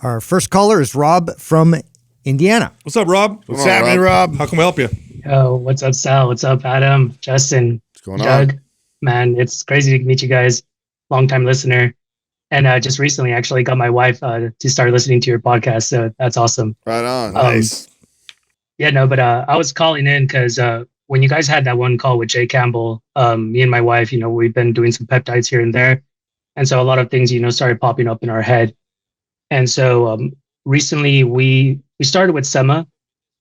Our first caller is Rob from Indiana.
What's up, Rob?
What's happening, Rob?
How can we help you?
Yo, what's up, Sal? What's up, Adam, Justin,
What's going
Doug?
on?
Man, it's crazy to meet you guys. Long-time listener. And just recently actually got my wife to start listening to your podcast. So that's awesome.
Right on. Nice.
Yeah, no, but I was calling in because when you guys had that one call with Jay Campbell, me and my wife, we've been doing some peptides here and there. And so a lot of things, started popping up in our head. And so recently we started with Sema,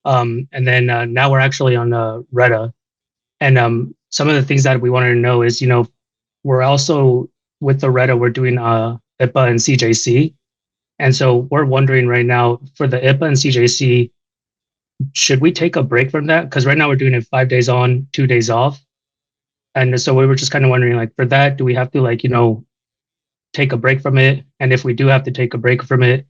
and then now we're actually on Retta. And some of the things that we wanted to know is, we're also with the Retta, we're doing IPA and CJC. And so we're wondering right now for the IPA and CJC, should we take a break from that? Because right now we're doing it 5 days on, 2 days off. And so we were just kind of wondering, like, for that, do we have to take a break from it? And if we do have to take a break from it,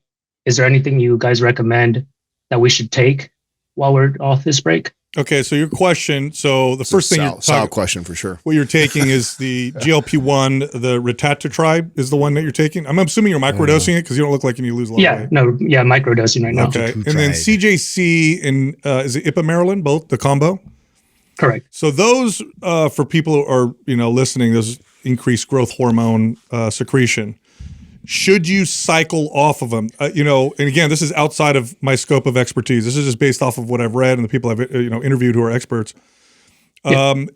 is there anything you guys recommend that we should take while we're off this break?
Okay, so your question. So the first thing
Sal question for sure.
what you're taking is the GLP-1, the ritatride is the one that you're taking. I'm assuming you're microdosing it because you don't look like you need to lose a lot of weight.
Microdosing right now.
Okay, and then CJC and is it IPA Maryland, both the combo?
Correct.
So those for people who are listening, those increased growth hormone secretion. Should you cycle off of them? And again, this is outside of my scope of expertise. This is just based off of what I've read and the people I've interviewed who are experts.
Yeah.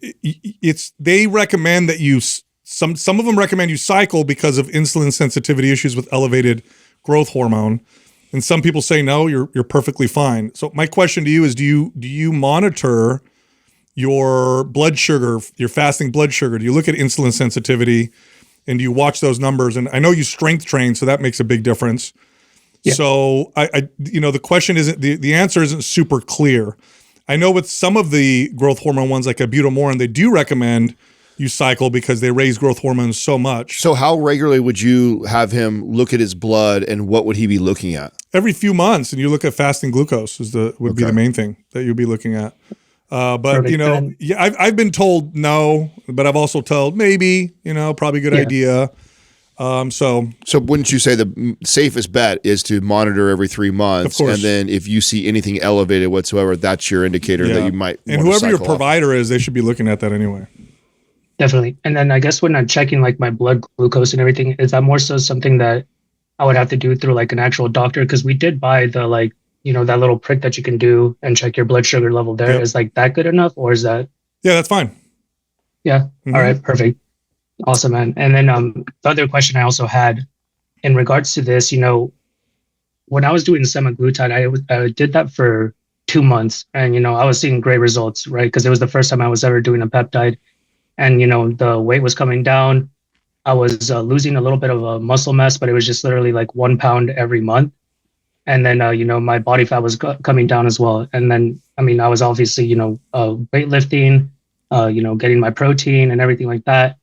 They recommend that you some of them recommend you cycle because of insulin sensitivity issues with elevated growth hormone, and some people say no, you're perfectly fine. So my question to you is, do you monitor your blood sugar, your fasting blood sugar? Do you look at insulin sensitivity? And do you watch those numbers? And I know you strength train, so that makes a big difference. Yeah. So the question isn't the answer isn't super clear. I know with some of the growth hormone ones like ibutamoren, they do recommend you cycle because they raise growth hormones so much.
So how regularly would you have him look at his blood, and what would he be looking at?
Every few months, and you look at fasting glucose would be the main thing that you'd be looking at. But
Perfect.
I've been told no, but I've also told maybe, probably a good idea. So
wouldn't you say the safest bet is to monitor every 3 months,
Of course.
and then if you see anything elevated whatsoever, that's your indicator that you might.
And
want to
whoever your
cycle off.
provider is, they should be looking at that anyway.
Definitely. And then I guess when I'm checking like my blood glucose and everything, is that more so something that I would have to do through like an actual doctor? Because we did buy the that little prick that you can do and check your blood sugar level there.
Yep.
Is like that good enough, or is that?
Yeah, that's fine.
Yeah.
Mm-hmm.
All right. Perfect. Awesome, man. And then the other question I also had in regards to this, when I was doing semaglutide, I did that for 2 months, and I was seeing great results, right? Because it was the first time I was ever doing a peptide, and the weight was coming down. I was losing a little bit of muscle mass, but it was just literally like 1 pound every month. And then, my body fat was coming down as well. And then, I was obviously, weightlifting, getting my protein and everything like that.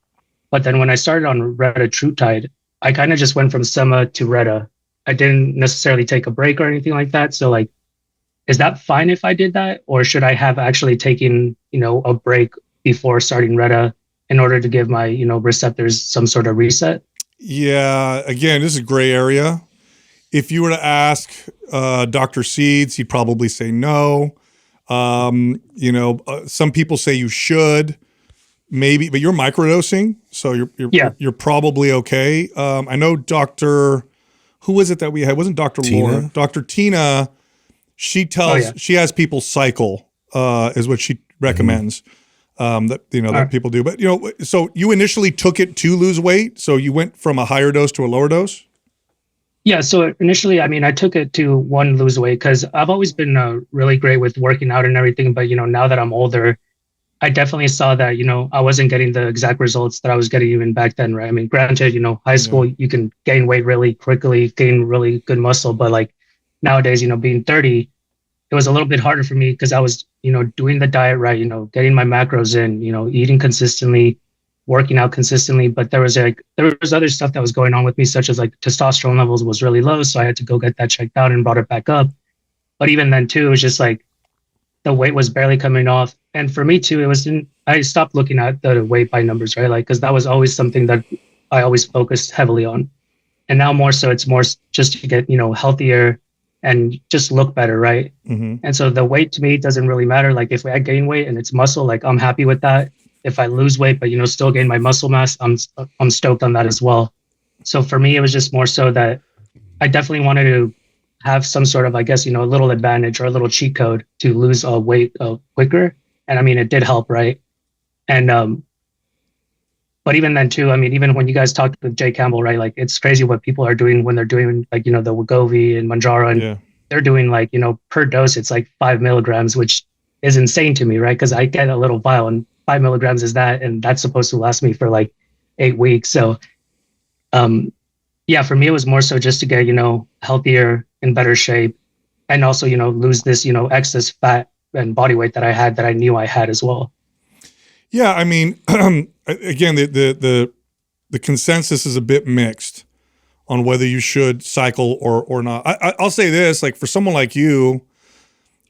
But then when I started on retatrutide, I kind of just went from Sema to Retta. I didn't necessarily take a break or anything like that. So is that fine if I did that? Or should I have actually taken, a break before starting Retta in order to give my, receptors some sort of reset?
Yeah. Again, this is a gray area. If you were to ask Dr. Seeds, he'd probably say no. Some people say you should, maybe, but you're microdosing, so you're probably okay. I know who was it that we had? It wasn't Dr. Laura, Dr. Tina. She tells she has people cycle is what she recommends. That people do. But so you initially took it to lose weight, so you went from a higher dose to a lower dose.
Yeah, so initially, I took it to lose weight because I've always been really great with working out and everything. But, now that I'm older, I definitely saw that, I wasn't getting the exact results that I was getting even back then, right? I mean, granted, high school, you can gain weight really quickly, gain really good muscle, but like nowadays, being 30, it was a little bit harder for me because I was, doing the diet right, getting my macros in, eating consistently, working out consistently. But there was other stuff that was going on with me, such as like testosterone levels was really low. So I had to go get that checked out and brought it back up. But even then too, it was just like the weight was barely coming off. And for me too, I stopped looking at the weight by numbers, right? Like, cause that was always something that I always focused heavily on. And now more so, it's more just to get, healthier and just look better, right? Mm-hmm. And so the weight to me doesn't really matter. Like if I gain weight and it's muscle, like I'm happy with that. If I lose weight, but still gain my muscle mass, I'm stoked on that as well. So for me, it was just more so that I definitely wanted to have some sort of, I guess, a little advantage or a little cheat code to lose weight quicker. And I mean, it did help, right? And but even then too, I mean, even when you guys talked with Jay Campbell, right? Like it's crazy what people are doing when they're doing like, the Wegovy and Manjaro, and they're doing like, per dose, it's like 5 milligrams, which is insane to me, right? Because I get a little vial and 5 milligrams is that, and that's supposed to last me for like 8 weeks. So, for me, it was more so just to get, healthier, in better shape, and also, lose this, excess fat and body weight that I had that I knew I had as well.
Yeah, I mean, again, the consensus is a bit mixed on whether you should cycle or not. I'll say this, like for someone like you,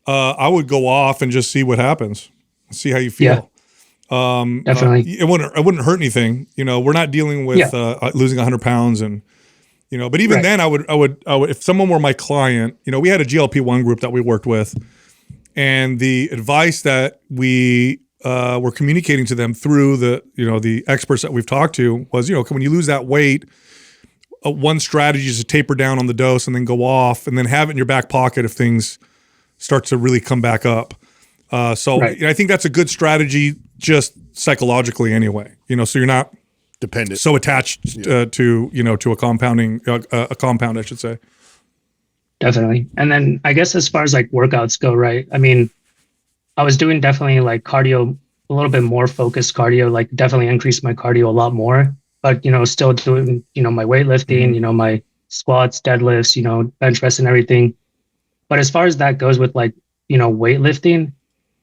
I would go off and just see what happens, see how you feel.
Definitely.
It wouldn't hurt anything. We're not dealing with losing 100 pounds and, but even then I would, if someone were my client, we had a GLP-1 group that we worked with, and the advice that we were communicating to them through the experts that we've talked to was, when you lose that weight, one strategy is to taper down on the dose and then go off and then have it in your back pocket if things start to really come back up. I think that's a good strategy just psychologically anyway, so you're not
dependent,
so attached to a compound, I should say.
Definitely. And then I guess as far as like workouts go, right? I mean, I was doing definitely like cardio, a little bit more focused cardio, like definitely increased my cardio a lot more, but, still doing, my weightlifting, my squats, deadlifts, bench press and everything. But as far as that goes with like, weightlifting,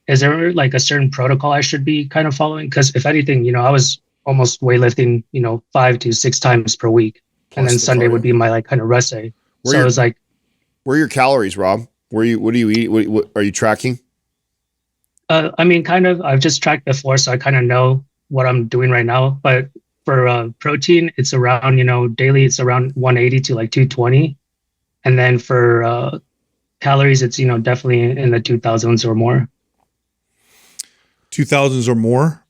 is there like a certain protocol I should be kind of following? Because if anything, I was almost weightlifting, 5 to 6 times per week. Plus and then Sunday cardio would be my like kind of rest day. So it was like,
where are your calories, Rob? What do you eat? What are you tracking?
I mean, kind of, I've just tracked before, so I kind of know what I'm doing right now. But for protein, it's around, daily, it's around 180 to like 220. And then for calories, it's, definitely in the 2000s or more.
2000s or more?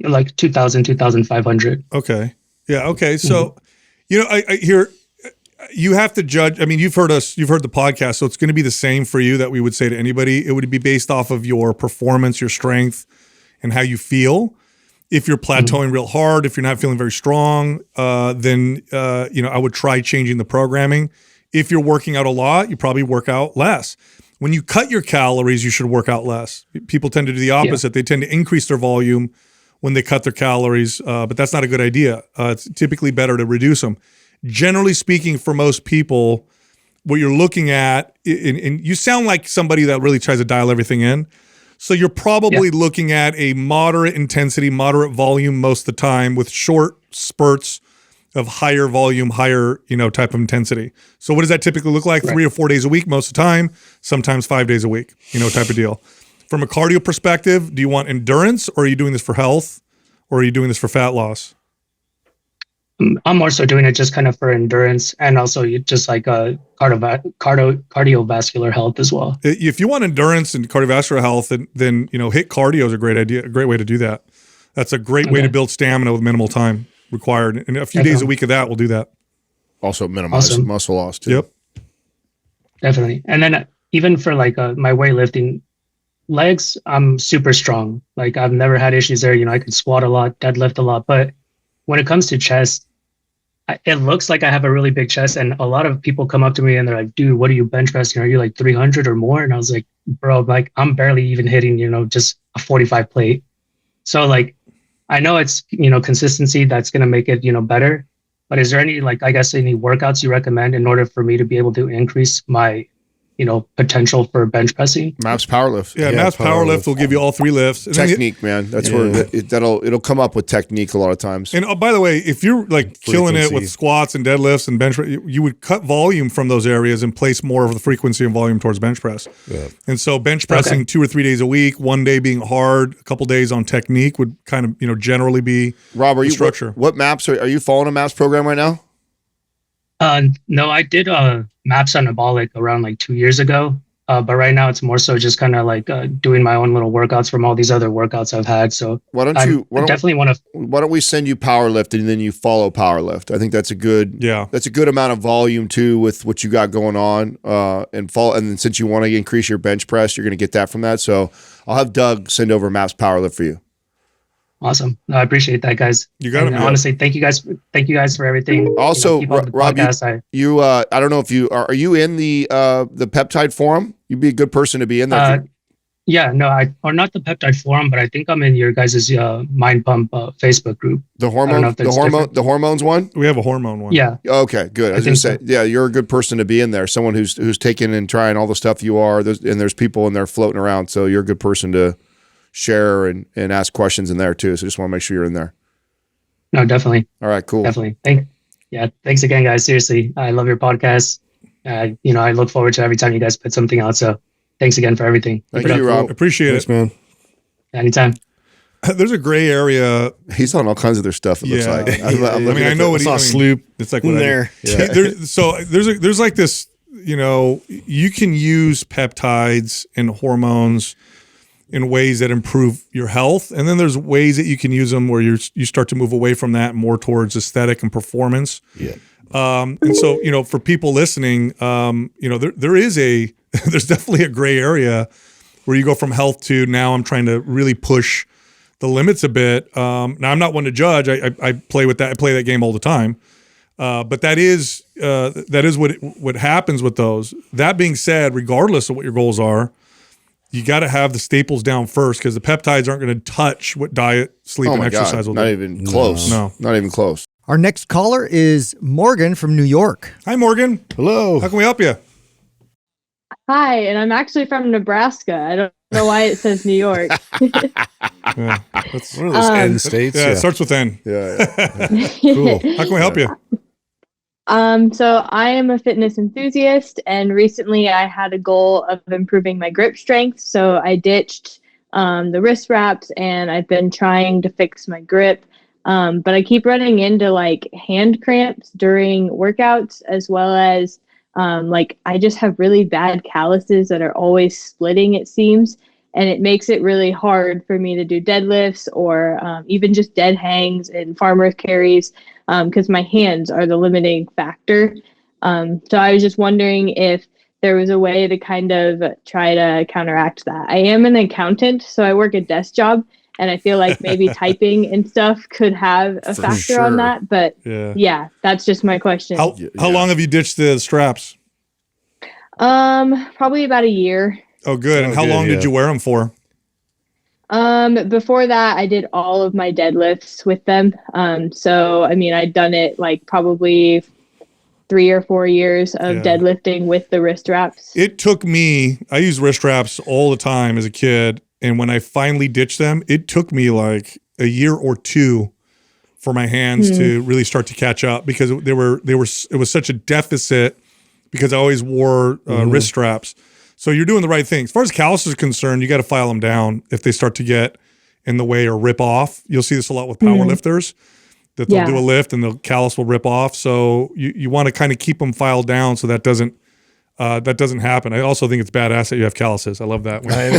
Like 2000, 2500.
Okay. Yeah. Okay. So, I hear you have to judge. I mean, you've heard the podcast, so it's going to be the same for you that we would say to anybody. It would be based off of your performance, your strength, and how you feel. If you're plateauing real hard, if you're not feeling very strong, then I would try changing the programming. If you're working out a lot, you probably work out less. When you cut your calories, you should work out less. People tend to do the opposite. They tend to increase their volume when they cut their calories, but that's not a good idea. It's typically better to reduce them. Generally speaking, for most people, what you're looking at, and you sound like somebody that really tries to dial everything in. So you're probably looking at a moderate intensity, moderate volume most of the time with short spurts of higher volume, higher, type of intensity. So what does that typically look like? 3 or 4 days a week most of the time, sometimes 5 days a week, type of deal. From a cardio perspective, do you want endurance, or are you doing this for health, or are you doing this for fat loss?
I'm more so doing it just kind of for endurance, and also just like cardiovascular health as well.
If you want endurance and cardiovascular health, then HIIT cardio is a great idea, a great way to do that. That's a great way to build stamina with minimal time required, and a few days a week of that will do that.
Also minimize muscle loss too.
Yep,
definitely. And then even for like my weightlifting, legs, I'm super strong. Like I've never had issues there. I can squat a lot, deadlift a lot, but when it comes to chest, it looks like I have a really big chest, and a lot of people come up to me and they're like, dude, what are you bench pressing? Are you like 300 or more? And I was like, bro, like I'm barely even hitting, just a 45 plate. So like, I know it's, consistency that's going to make it, better. But is there any, like, I guess, any workouts you recommend in order for me to be able to increase my, potential for bench pressing?
Maps Powerlift.
Yeah, Maps Powerlift will give you all 3 lifts. And
Technique, man. That's where it'll come up with technique a lot of times.
And by the way, if you're like killing it with
Frequency.
squats and deadlifts and bench, you would cut volume from those areas and place more of the frequency and volume towards bench press.
Yeah.
And so bench pressing 2 or 3 days a week, one day being hard, a couple days on technique would kind of, generally be
Rob, are
the
you
structure.
what maps are you following a maps program right now?
No, I did Maps Anabolic around like 2 years ago. But right now it's more so just kind of like doing my own little workouts from all these other workouts I've had. So
Why don't we send you Powerlift and then you follow Powerlift? I think that's a good amount of volume too with what you got going on. And then since you want to increase your bench press, you're going to get that from that. So I'll have Doug send over Maps Powerlift for you.
Awesome. No, I appreciate that, guys.
You got it.
Honestly, thank you guys for everything.
Also,
keep up the
Rob,
podcast.
I don't know if you are you in the peptide forum? You'd be a good person to be in there.
Yeah, no, or not the peptide forum, but I think I'm in your guys' Mind Pump Facebook group.
The hormones one?
We have a hormone one.
Yeah.
Okay, good. I was going to say, yeah, you're a good person to be in there. Someone who's taking and trying all the stuff you are. There's people in there floating around, so you're a good person to share and ask questions in there too. So just want to make sure you're in there.
No, definitely.
All right, cool.
Definitely. Thanks again, guys. Seriously, I love your podcast. I look forward to every time you guys put something out. So thanks again for everything.
Thank you, Rob.
Appreciate
Thanks,
it,
man.
Anytime.
There's a gray area.
He's on all kinds of their stuff. It looks like.
I know what
I saw
he.
Sloop.
It's like
in
what
there.
There's like this. You can use peptides and hormones in ways that improve your health, and then there's ways that you can use them where you start to move away from that more towards aesthetic and performance.
Yeah.
And so for people listening, there's definitely a gray area where you go from health to now I'm trying to really push the limits a bit. Now I'm not one to judge. I play with that. I play that game all the time. But that is what happens with those. That being said, regardless of what your goals are, you got to have the staples down first because the peptides aren't going to touch what diet, sleep, and exercise will do.
Not even close.
No.
Not even close.
Our next caller is Morgan from New York.
Hi, Morgan.
Hello.
How can we help you?
Hi, and I'm actually from Nebraska. I don't know why it says New York.
Yeah, that's
One of those end states.
it starts with N.
Yeah.
Cool.
How can we help you?
So I am a fitness enthusiast, and recently I had a goal of improving my grip strength. So I ditched the wrist wraps, and I've been trying to fix my grip. But I keep running into like hand cramps during workouts, as well as I just have really bad calluses that are always splitting, it seems. And it makes it really hard for me to do deadlifts or even just dead hangs and farmer carries because my hands are the limiting factor. So I was just wondering if there was a way to kind of try to counteract that. I am an accountant, so I work a desk job, and I feel like maybe typing and stuff could have a factor on that. But yeah, that's just my question.
How long have you ditched the straps?
Probably about a year.
Oh, good. And how long did you wear them for?
Before that, I did all of my deadlifts with them. So, I mean, I'd done it like probably 3 or 4 years of deadlifting with the wrist wraps.
It took me, I used wrist wraps all the time as a kid. And when I finally ditched them, it took me like a year or two for my hands to really start to catch up because it was such a deficit because I always wore wrist straps. So you're doing the right thing. As far as calluses are concerned, you got to file them down if they start to get in the way or rip off. You'll see this a lot with power lifters, that they'll do a lift and the callus will rip off. So you want to kind of keep them filed down so that doesn't happen. I also think it's badass that you have calluses. I love that.
I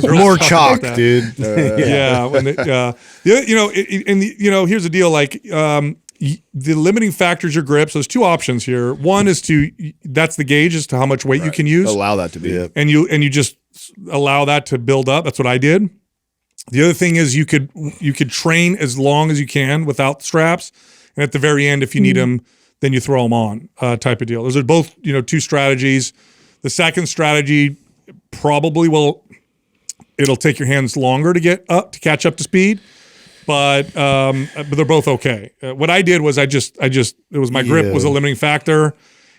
know. More chalk, dude.
Here's the deal. Like, the limiting factor is your grip. So there's two options here. One is that's the gauge as to how much weight you can use.
Allow that to be.
And you just allow that to build up. That's what I did. The other thing is you could train as long as you can without straps. And at the very end, if you need them, then you throw them on type of deal. Those are both, two strategies. The second strategy probably it'll take your hands longer to catch up to speed, but they're both okay. What I did was my grip was a limiting factor,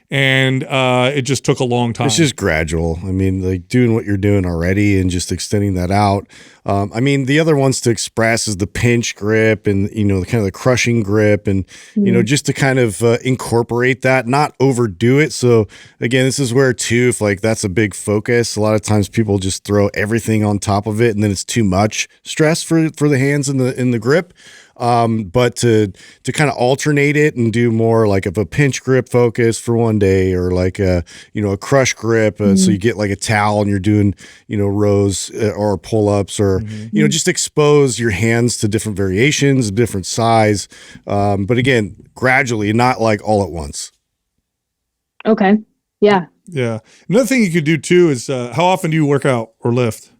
and it just took a long time.
It's just gradual. I mean, like doing what you're doing already and just extending that out. I mean, the other ones to express is the pinch grip and, kind of the crushing grip and, just to kind of incorporate that, not overdo it. So again, this is where too, if like that's a big focus, a lot of times people just throw everything on top of it and then it's too much stress for the hands in the grip. But to kind of alternate it and do more like of a pinch grip focus for one day or like a crush grip. So you get like a towel and you're doing, rows or pull-ups or, just expose your hands to different variations, different size. But again, gradually, not like all at once.
Okay. Yeah.
Yeah. Another thing you could do too is how often do you work out or lift?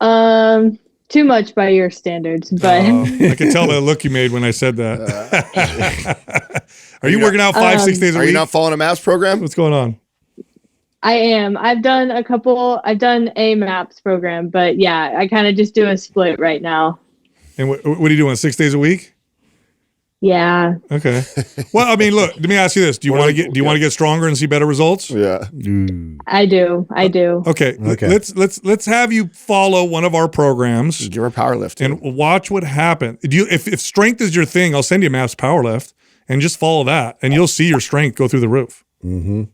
Too much by your standards, but
I can tell the look you made when I said that. Are you working out 5-6 days a week?
Are you not following a MAPS program?
What's going on?
I am. I've done a MAPS program, but yeah, I kind of just do a split right now.
And what are you doing? 6 days a week?
Yeah.
Okay. Well, I mean, look, let me ask you this. Do you want to get stronger and see better results?
Yeah.
I do.
Okay. Let's have you follow one of our programs.
Give her power lift.
And watch what happens. If strength is your thing, I'll send you a MAPS power lift and just follow that and you'll see your strength go through the roof.
Mm-hmm.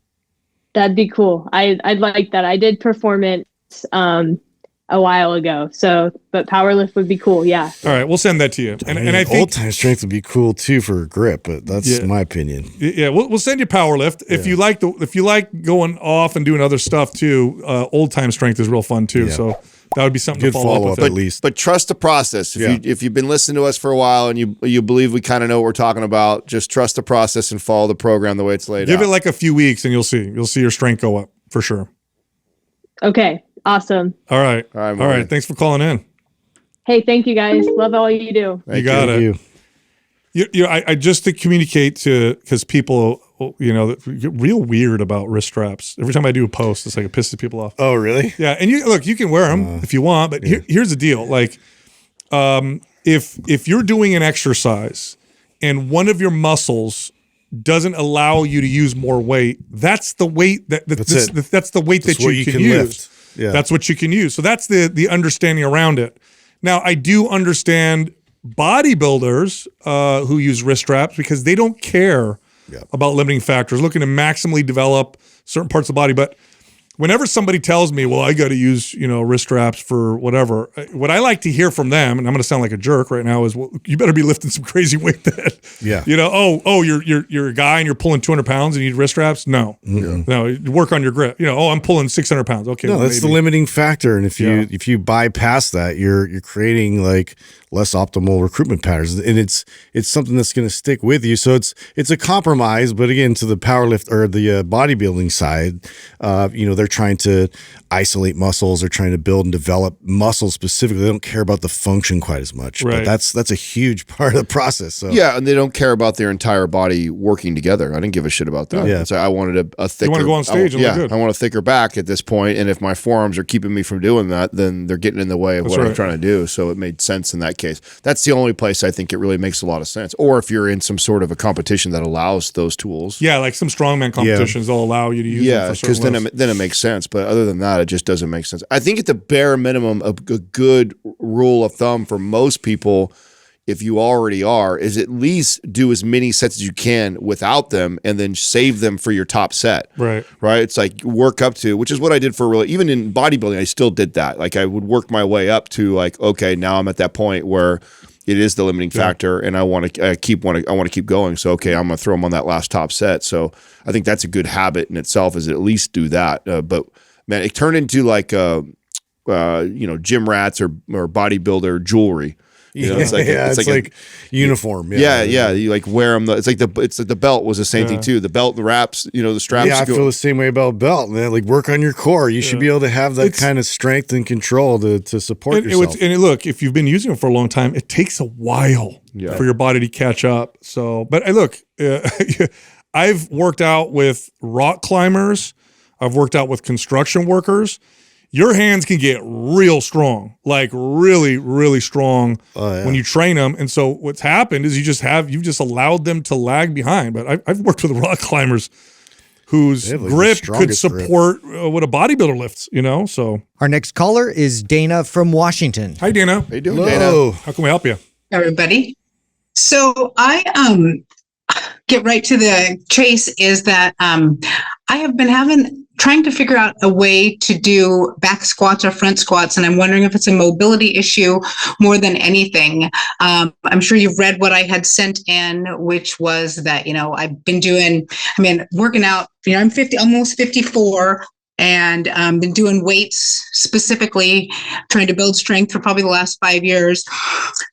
That'd be cool. I'd like that. I did performance a while ago. But powerlift would be cool. Yeah.
All right. We'll send that to you. And I think
old time strength would be cool too for grip, but that's my opinion.
Yeah. We'll send you powerlift. If you like going off and doing other stuff too, old time strength is real fun too. Yeah. So that would be something
good
to follow up with.
At least.
But trust the process. If you've been listening to us for a while and you believe we kind of know what we're talking about, just trust the process and follow the program the way it's laid out.
Give it like a few weeks and you'll see your strength go up for sure.
Okay. Awesome.
All right. All right. Thanks for calling in.
Hey, thank you guys. Love all you do.
You got it. I just to communicate because people, get real weird about wrist straps. Every time I do a post, it's like it pisses people off.
Oh, really?
Yeah. And you can wear them if you want, but here's the deal. Like, if you're doing an exercise and one of your muscles doesn't allow you to use more weight, that's the weight that's the weight that you can use.
Lift. Yeah.
That's what you can use. So that's the understanding around it. Now, I do understand bodybuilders who use wrist straps because they don't care about limiting factors, looking to maximally develop certain parts of the body. But whenever somebody tells me, well, I got to use, wrist straps for whatever, what I like to hear from them, and I'm going to sound like a jerk right now, is, well, you better be lifting some crazy weight then.
Yeah.
You're a guy and you're pulling 200 pounds and you need wrist straps? No. Mm-hmm. No, work on your grip. I'm pulling 600 pounds. Okay.
No, that's the limiting factor. And if you bypass that, you're creating like less optimal recruitment patterns, and it's something that's going to stick with you. So it's a compromise. But again, to the powerlift or the bodybuilding side, they're trying to isolate muscles, they're trying to build and develop muscles specifically. They don't care about the function quite as much.
Right.
But that's a huge part of the process. So.
Yeah, and they don't care about their entire body working together. I didn't give a shit about that.
Yeah.
So I wanted a thicker.
You want to go on stage and look good.
I want a thicker back at this point, and if my forearms are keeping me from doing that, then they're getting in the way of what I'm trying to do. So it made sense in that case. That's the only place I think it really makes a lot of sense. Or if you're in some sort of a competition that allows those tools.
Yeah, like some strongman competitions, they'll allow you to use them for certain
because then it makes sense. But other than that, it just doesn't make sense. I think at the bare minimum, a good rule of thumb for most people, if you already are, is at least do as many sets as you can without them and then save them for your top set.
Right.
It's like work up to, which is what I did for even in bodybuilding, I still did that. Like I would work my way up to like, okay, now I'm at that point where it is the limiting factor and I want to keep going. So, okay, I'm going to throw them on that last top set. So I think that's a good habit in itself, is at least do that. But man, it turned into like, gym rats or bodybuilder jewelry. It's like
uniform.
Yeah. You like wear them. It's like the belt was the same thing too. The belt, the wraps, the straps.
Yeah, I feel the same way about belt, man. Like work on your core. You should be able to have that kind of strength and control to support yourself.
Look, if you've been using them for a long time, it takes a while for your body to catch up. So, but look, I've worked out with rock climbers. I've worked out with construction workers. Your hands can get real strong, like really, really strong when you train them. And so what's happened is you've just allowed them to lag behind. But I've worked with rock climbers whose grip could support what a bodybuilder lifts, so.
Our next caller is Dana from Washington.
Hi, Dana.
How you doing, Dana?
How can we help you?
Everybody. So I get right to the chase is that I have been trying to figure out a way to do back squats or front squats, and I'm wondering if it's a mobility issue more than anything. I'm sure you've read what I had sent in, which was that, I've been working out, I'm almost 54, and been doing weights, specifically trying to build strength for probably the last 5 years.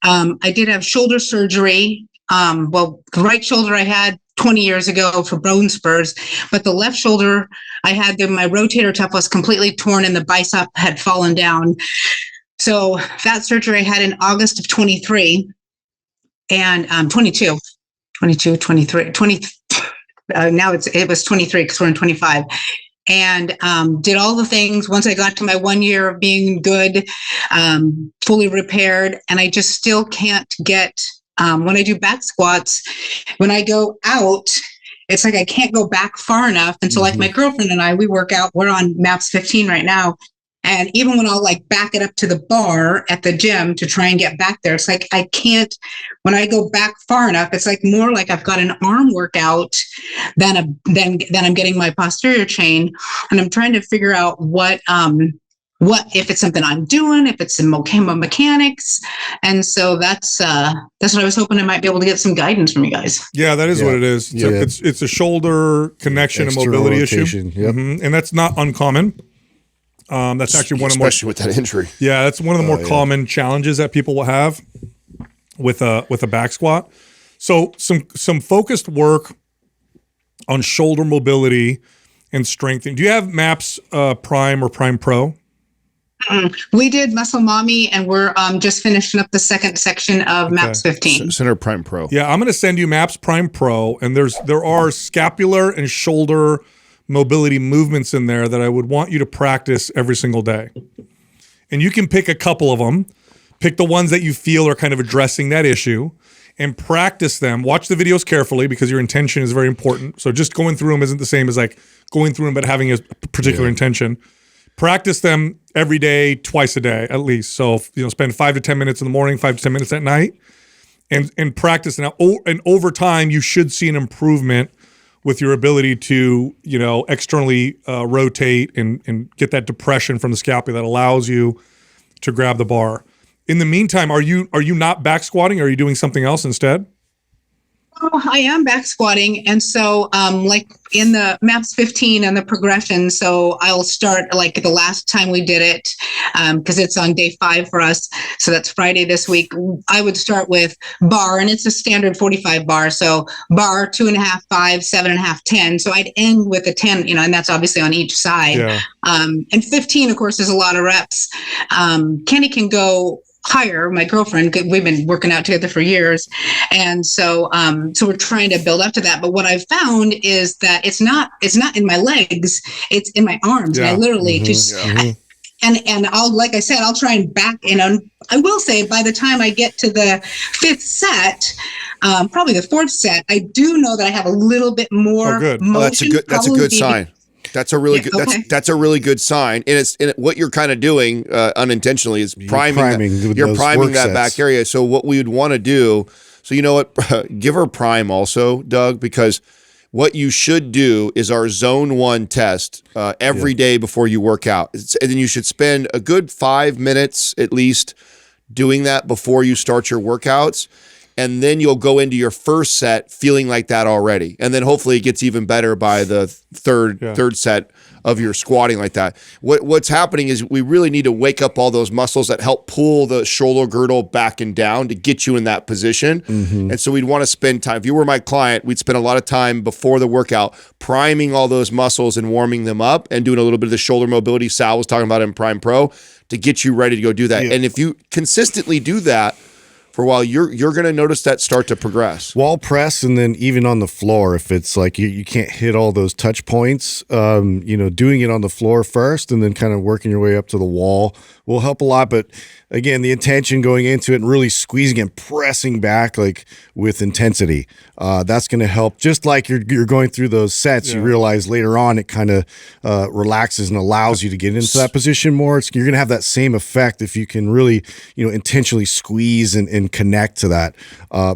I did have shoulder surgery. The right shoulder I had 20 years ago for bone spurs, but the left shoulder I had, my rotator cuff was completely torn and the bicep had fallen down. So that surgery I had in August of 23 and 22, 23, 20. Now it was 23 because we're in 25. And did all the things. Once I got to my 1 year of being good, fully repaired, and I just still can't get, when I do back squats, when I go out, it's like I can't go back far enough. And so like my girlfriend and I, we work out, we're on MAPS 15 right now. And even when I'll like back it up to the bar at the gym to try and get back there, it's like I can't, when I go back far enough, it's like more like I've got an arm workout than I'm getting my posterior chain. And I'm trying to figure out what if it's something I'm doing, if it's in mechanics. And so that's what I was hoping I might be able to get some guidance from you guys.
Yeah, that is what it is. It's a shoulder connection and mobility issue.
Yep.
And that's not uncommon. That's actually one of the
especially with that injury.
Yeah, that's one of the more common challenges that people will have with a back squat. So some focused work on shoulder mobility and strengthening. Do you have MAPS Prime or Prime Pro?
We did Muscle Mommy, and we're just finishing up the second section of MAPS 15.
Center Prime Pro.
Yeah, I'm going to send you MAPS Prime Pro, and there are scapular and shoulder mobility movements in there that I would want you to practice every single day. And you can pick a couple of them, pick the ones that you feel are kind of addressing that issue, and practice them. Watch the videos carefully because your intention is very important. So just going through them isn't the same as like going through them but having a particular intention. Practice them every day, twice a day at least. So spend 5 to 10 minutes in the morning, 5 to 10 minutes at night, and practice. And over time, you should see an improvement with your ability to externally rotate and get that depression from the scapula that allows you to grab the bar. In the meantime, are you not back squatting? Or are you doing something else instead?
Oh, I am back squatting. And so like in the MAPS 15 and the progression, so I'll start like the last time we did it, because it's on day 5 for us. So that's Friday this week. I would start with bar, and it's a standard 45 bar. So bar, 2.5, 5, 7.5, 10. So I'd end with a 10, and that's obviously on each side. Yeah. And 15, of course, is a lot of reps. Kenny can go higher, my girlfriend, we've been working out together for years. And so we're trying to build up to that. But what I've found is that it's not in my legs, it's in my arms. Yeah. And I literally and I'll, like I said, I'll try and back in. I will say by the time I get to the 5th set, probably the 4th set, I do know that I have a little bit more motion.
That's a good sign. That's a really good. Okay. That's a really good sign, and what you're kind of doing unintentionally is priming. You're priming that back area. So what we would want to do. So you know what? Give her Prime also, Doug, because what you should do is our Zone 1 test every day before you work out, and then you should spend a good 5 minutes at least doing that before you start your workouts. And then you'll go into your first set feeling like that already. And then hopefully it gets even better by the third set of your squatting like that. What's happening is we really need to wake up all those muscles that help pull the shoulder girdle back and down to get you in that position. Mm-hmm. And so we'd want to spend time. If you were my client, we'd spend a lot of time before the workout priming all those muscles and warming them up and doing a little bit of the shoulder mobility Sal was talking about in Prime Pro to get you ready to go do that. Yeah. And if you consistently do that for a while, you're going to notice that start to progress.
Wall press, and then even on the floor, if it's like you can't hit all those touch points, doing it on the floor first and then kind of working your way up to the wall will help a lot. But again, the intention going into it and really squeezing and pressing back like with intensity, that's going to help. Just like you're going through those sets, you realize later on it kind of relaxes and allows you to get into that position more. You're going to have that same effect if you can really, intentionally squeeze and connect to that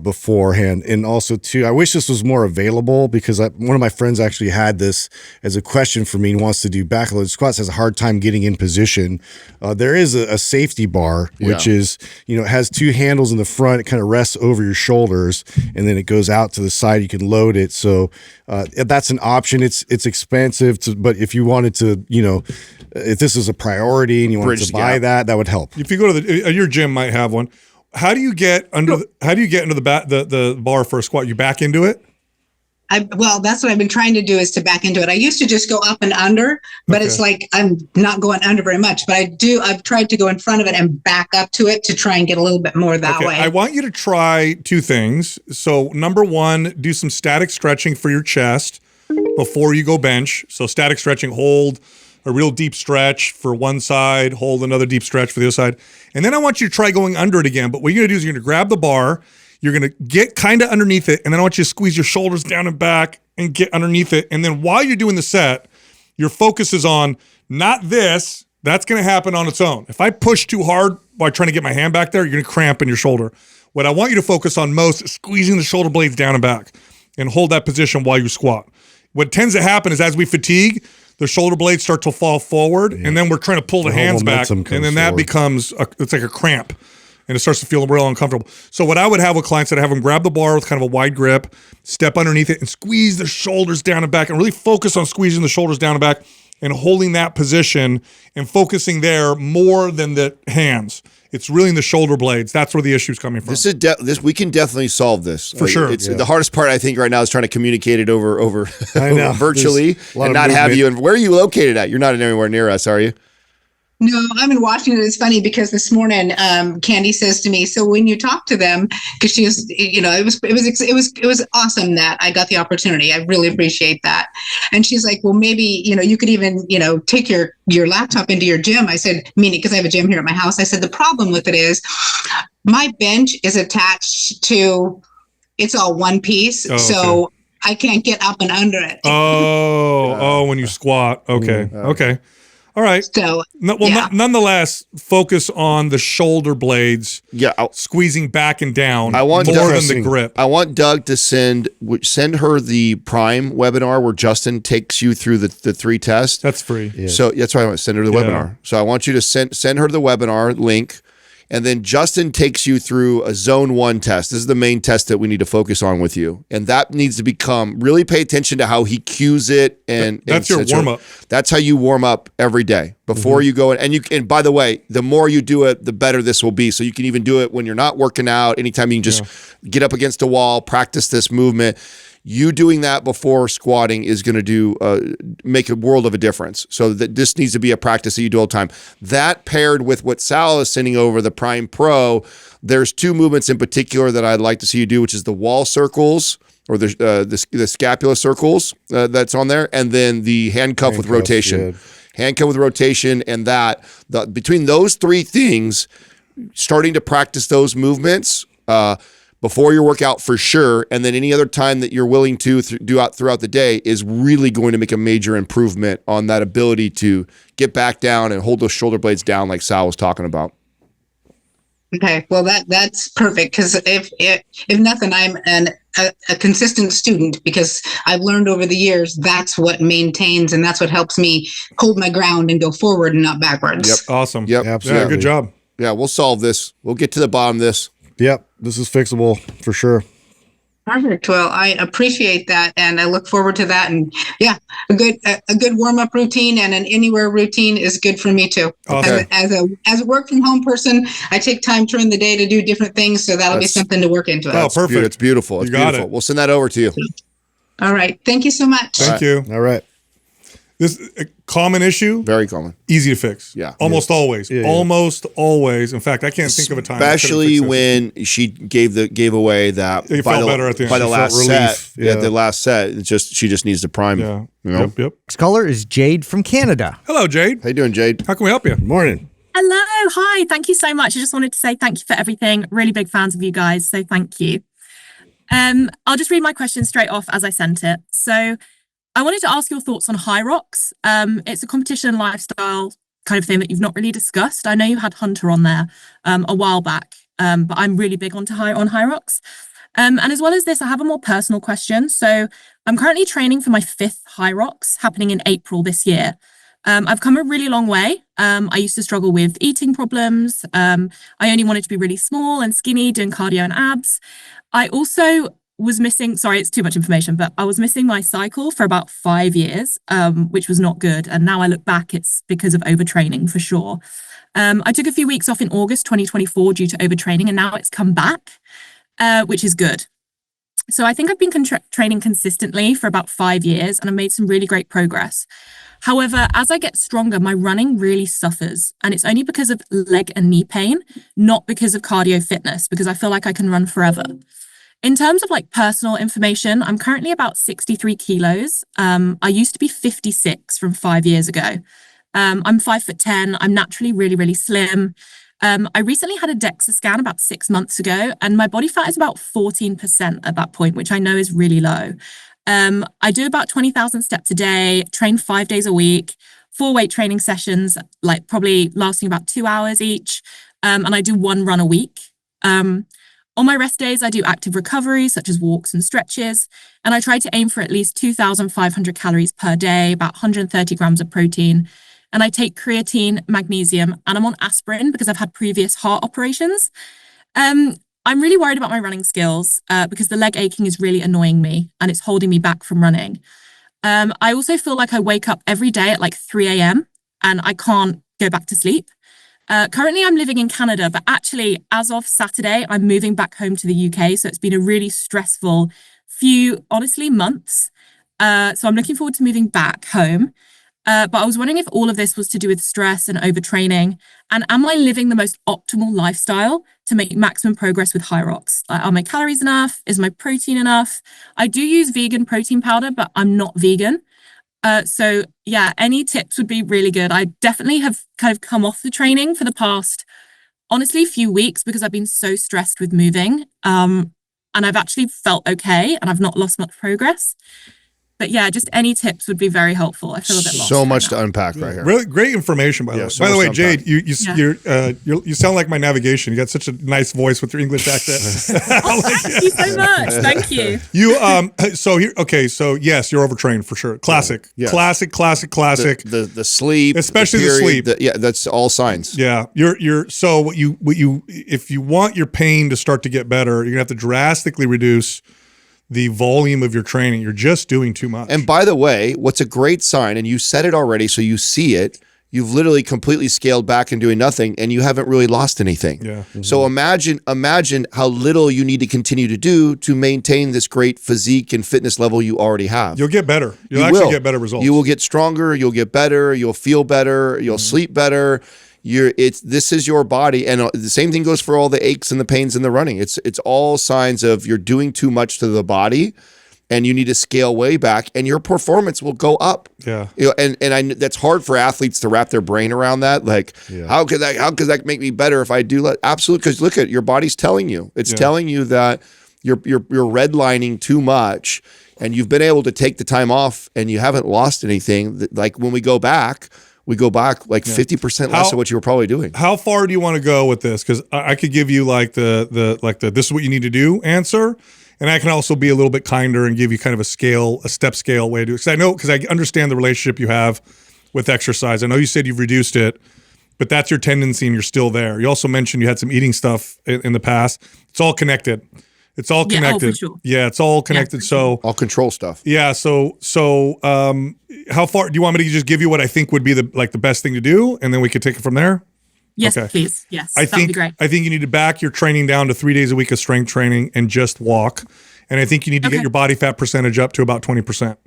beforehand. And also too, I wish this was more available because one of my friends actually had this as a question for me and wants to do backloaded squats, has a hard time getting in position. There is a safety bar, which is, it has two handles in the front. It kind of rests over your shoulders and then it goes out to the side. You can load it. So that's an option. It's expensive, but if you wanted to, if this is a priority and you wanted to buy that would help.
If you go to your gym might have one. How do you get under the bar for a squat? You back into it?
Well, that's what I've been trying to do, is to back into it. I used to just go up and under, but it's like I'm not going under very much. But I've tried to go in front of it and back up to it to try and get a little bit more that way.
I want you to try two things. So number one, do some static stretching for your chest before you go bench. So static stretching, hold a real deep stretch for one side, hold another deep stretch for the other side. And then I want you to try going under it again. But what you're going to do is you're going to grab the bar, you're going to get kind of underneath it, and then I want you to squeeze your shoulders down and back and get underneath it. And then while you're doing the set, your focus is on not this. That's going to happen on its own. If I push too hard while trying to get my hand back there, you're going to cramp in your shoulder. What I want you to focus on most is squeezing the shoulder blades down and back and hold that position while you squat. What tends to happen is as we fatigue, the shoulder blades start to fall forward, and then we're trying to pull the hands back, and then that becomes, it's like a cramp, and it starts to feel real uncomfortable. So what I would have with clients, I'd have them grab the bar with kind of a wide grip, step underneath it, and squeeze the shoulders down and back, and really focus on squeezing the shoulders down and back, and holding that position, and focusing there more than the hands. It's really in the shoulder blades. That's where the issue's coming from.
This we can definitely solve this
for sure.
It's the hardest part, I think, right now is trying to communicate it over virtually and not have you. And where are you located at? You're not anywhere near us, are you?
No, I'm in Washington. It's funny because this morning, Candy says to me, "So when you talk to them, because she was, it was awesome that I got the opportunity. I really appreciate that." And she's like, "Well, maybe you could even take your laptop into your gym." I said, meaning because I have a gym here at my house. I said the problem with it is my bench is attached to, it's all one piece, so I can't get up and under it.
When you squat, okay. All right.
So,
nonetheless, focus on the shoulder blades. Squeezing back and down.
I want
more than the grip.
I want Doug to send her the Prime webinar where Justin takes you through the 3 tests.
That's free.
Yeah. So that's why I want to send her the webinar. So I want you to send her the webinar link. And then Justin takes you through a zone 1 test. This is the main test that we need to focus on with you. And that needs to become, really pay attention to how he cues it. And
that's your warm up.
That's how you warm up every day before you go in. And by the way, the more you do it, the better this will be. So you can even do it when you're not working out. Anytime you can just get up against a wall, practice this movement. You doing that before squatting is going to make a world of a difference. So that this needs to be a practice that you do all the time. That paired with what Sal is sending over, the Prime Pro, there's 2 movements in particular that I'd like to see you do, which is the wall circles or the scapula circles that's on there, and then the handcuff with rotation. Yeah. Handcuff with rotation, and between those 3 things, starting to practice those movements before your workout for sure, and then any other time that you're willing to do out throughout the day is really going to make a major improvement on that ability to get back down and hold those shoulder blades down like Sal was talking about.
Okay, well that's perfect, because if nothing, I'm a consistent student, because I've learned over the years that's what maintains and that's what helps me hold my ground and go forward and not backwards.
Yep, awesome.
Yep,
absolutely.
Yeah, good job.
Yeah, we'll solve this. We'll get to the bottom of this.
Yep, this is fixable for sure.
Perfect. Well, I appreciate that, and I look forward to that. And a good warm up routine and an anywhere routine is good for me too.
Okay.
As a work from home person, I take time during the day to do different things, so that'll be something to work into.
Oh, perfect.
It's beautiful. It's beautiful. We'll send that over to you.
All right. Thank you so much.
Thank you.
All right.
This a common issue,
Very common.
easy to fix.
Yeah.
Almost always.
Yeah, yeah.
Almost always. In fact, I can't think of a time. I could've
Especially
fixed this.
when she gave away that
You felt better at the end.
by the
She
last
felt
set.
relief.
Yeah, the last set. It's just she just needs to prime.
Yeah.
You know?
Yep.
Next caller is Jade from Canada.
Hello, Jade.
How you doing, Jade?
How can we help you?
Morning.
Hello, hi, thank you so much. I just wanted to say thank you for everything. Really big fans of you guys, so thank you. I'll just read my question straight off as I sent it. So I wanted to ask your thoughts on Hyrox. It's a competition and lifestyle kind of thing that you've not really discussed. I know you had Hunter on there a while back, but I'm really big on Hyrox. And as well as this, I have a more personal question. So I'm currently training for my 5th Hyrox happening in April this year. I've come a really long way. I used to struggle with eating problems. I only wanted to be really small and skinny, doing cardio and abs. I also was missing, sorry, it's too much information, but I was missing my cycle for about 5 years, which was not good. And now I look back, it's because of overtraining for sure. I took a few weeks off in August 2024 due to overtraining, and now it's come back, which is good. So I think I've been training consistently for about 5 years, and I've made some really great progress. However, as I get stronger, my running really suffers, and it's only because of leg and knee pain, not because of cardio fitness, because I feel like I can run forever. In terms of like personal information, I'm currently about 63 kilos. I used to be 56 from 5 years ago. I'm 5'10". I'm naturally really, really slim. I recently had a DEXA scan about 6 months ago, and my body fat is about 14% at that point, which I know is really low. I do about 20,000 steps a day, train 5 days a week, 4 weight training sessions, like probably lasting about 2 hours each. And I do 1 run a week. On my rest days, I do active recovery, such as walks and stretches. And I try to aim for at least 2,500 calories per day, about 130 grams of protein. And I take creatine, magnesium, and I'm on aspirin because I've had previous heart operations. I'm really worried about my running skills because the leg aching is really annoying me and it's holding me back from running. I also feel like I wake up every day at like 3 a.m. and I can't go back to sleep. Currently, I'm living in Canada, but actually, as of Saturday, I'm moving back home to the UK. So it's been a really stressful few, honestly, months. So I'm looking forward to moving back home. But I was wondering if all of this was to do with stress and overtraining. And am I living the most optimal lifestyle to make maximum progress with Hyrox? Are my calories enough? Is my protein enough? I do use vegan protein powder, but I'm not vegan. So yeah, any tips would be really good. I definitely have kind of come off the training for the past, honestly, few weeks because I've been so stressed with moving. And I've actually felt okay and I've not lost much progress. But yeah, just any tips would be very helpful. I feel a bit lost.
So much to unpack right here.
Really great information, by the way.
so
By the
much
way,
to
Jade,
unpack.
you sound like my navigation. You got such a nice voice with your English accent.
Thank you so much. Thank you.
So yes, you're overtrained for sure. Classic,
Yes.
classic.
The sleep,
Especially the
period,
sleep.
yeah, that's all signs.
Yeah, so what you if you want your pain to start to get better, you're gonna have to drastically reduce the volume of your training. You're just doing too much.
And by the way, what's a great sign, and you said it already, so you see it, you've literally completely scaled back and doing nothing, and you haven't really lost anything.
Yeah.
So imagine how little you need to continue to do to maintain this great physique and fitness level you already have.
You'll get better. You'll
You
actually
will.
get better results.
You will get stronger, you'll get better, you'll feel better, you'll sleep better. This is your body, and the same thing goes for all the aches and the pains in the running. It's all signs of you're doing too much to the body, and you need to scale way back, and your performance will go up.
Yeah,
and that's hard for athletes to wrap their brain around that. Like, how could that make me better if I do that? Absolutely, because look at your body's telling you. It's telling you that you're redlining too much, and you've been able to take the time off, and you haven't lost anything. Like when we go back like 50% less of what you were probably doing.
How far do you want to go with this? Because I could give you like the this is what you need to do answer, and I can also be a little bit kinder and give you kind of a step scale way to do it. Because I understand the relationship you have with exercise. I know you said you've reduced it, but that's your tendency and you're still there. You also mentioned you had some eating stuff in the past. It's all connected. It's all connected.
For sure.
Yeah, it's all connected. So
all control stuff.
Yeah. So how far do you want me to just give you what I think would be the best thing to do, and then we could take it from there?
Yes,
Okay.
please. Yes,
I
that'd be great.
think you need to back your training down to 3 days a week of strength training and just walk. And I think you need to get your body fat percentage up to about 20%.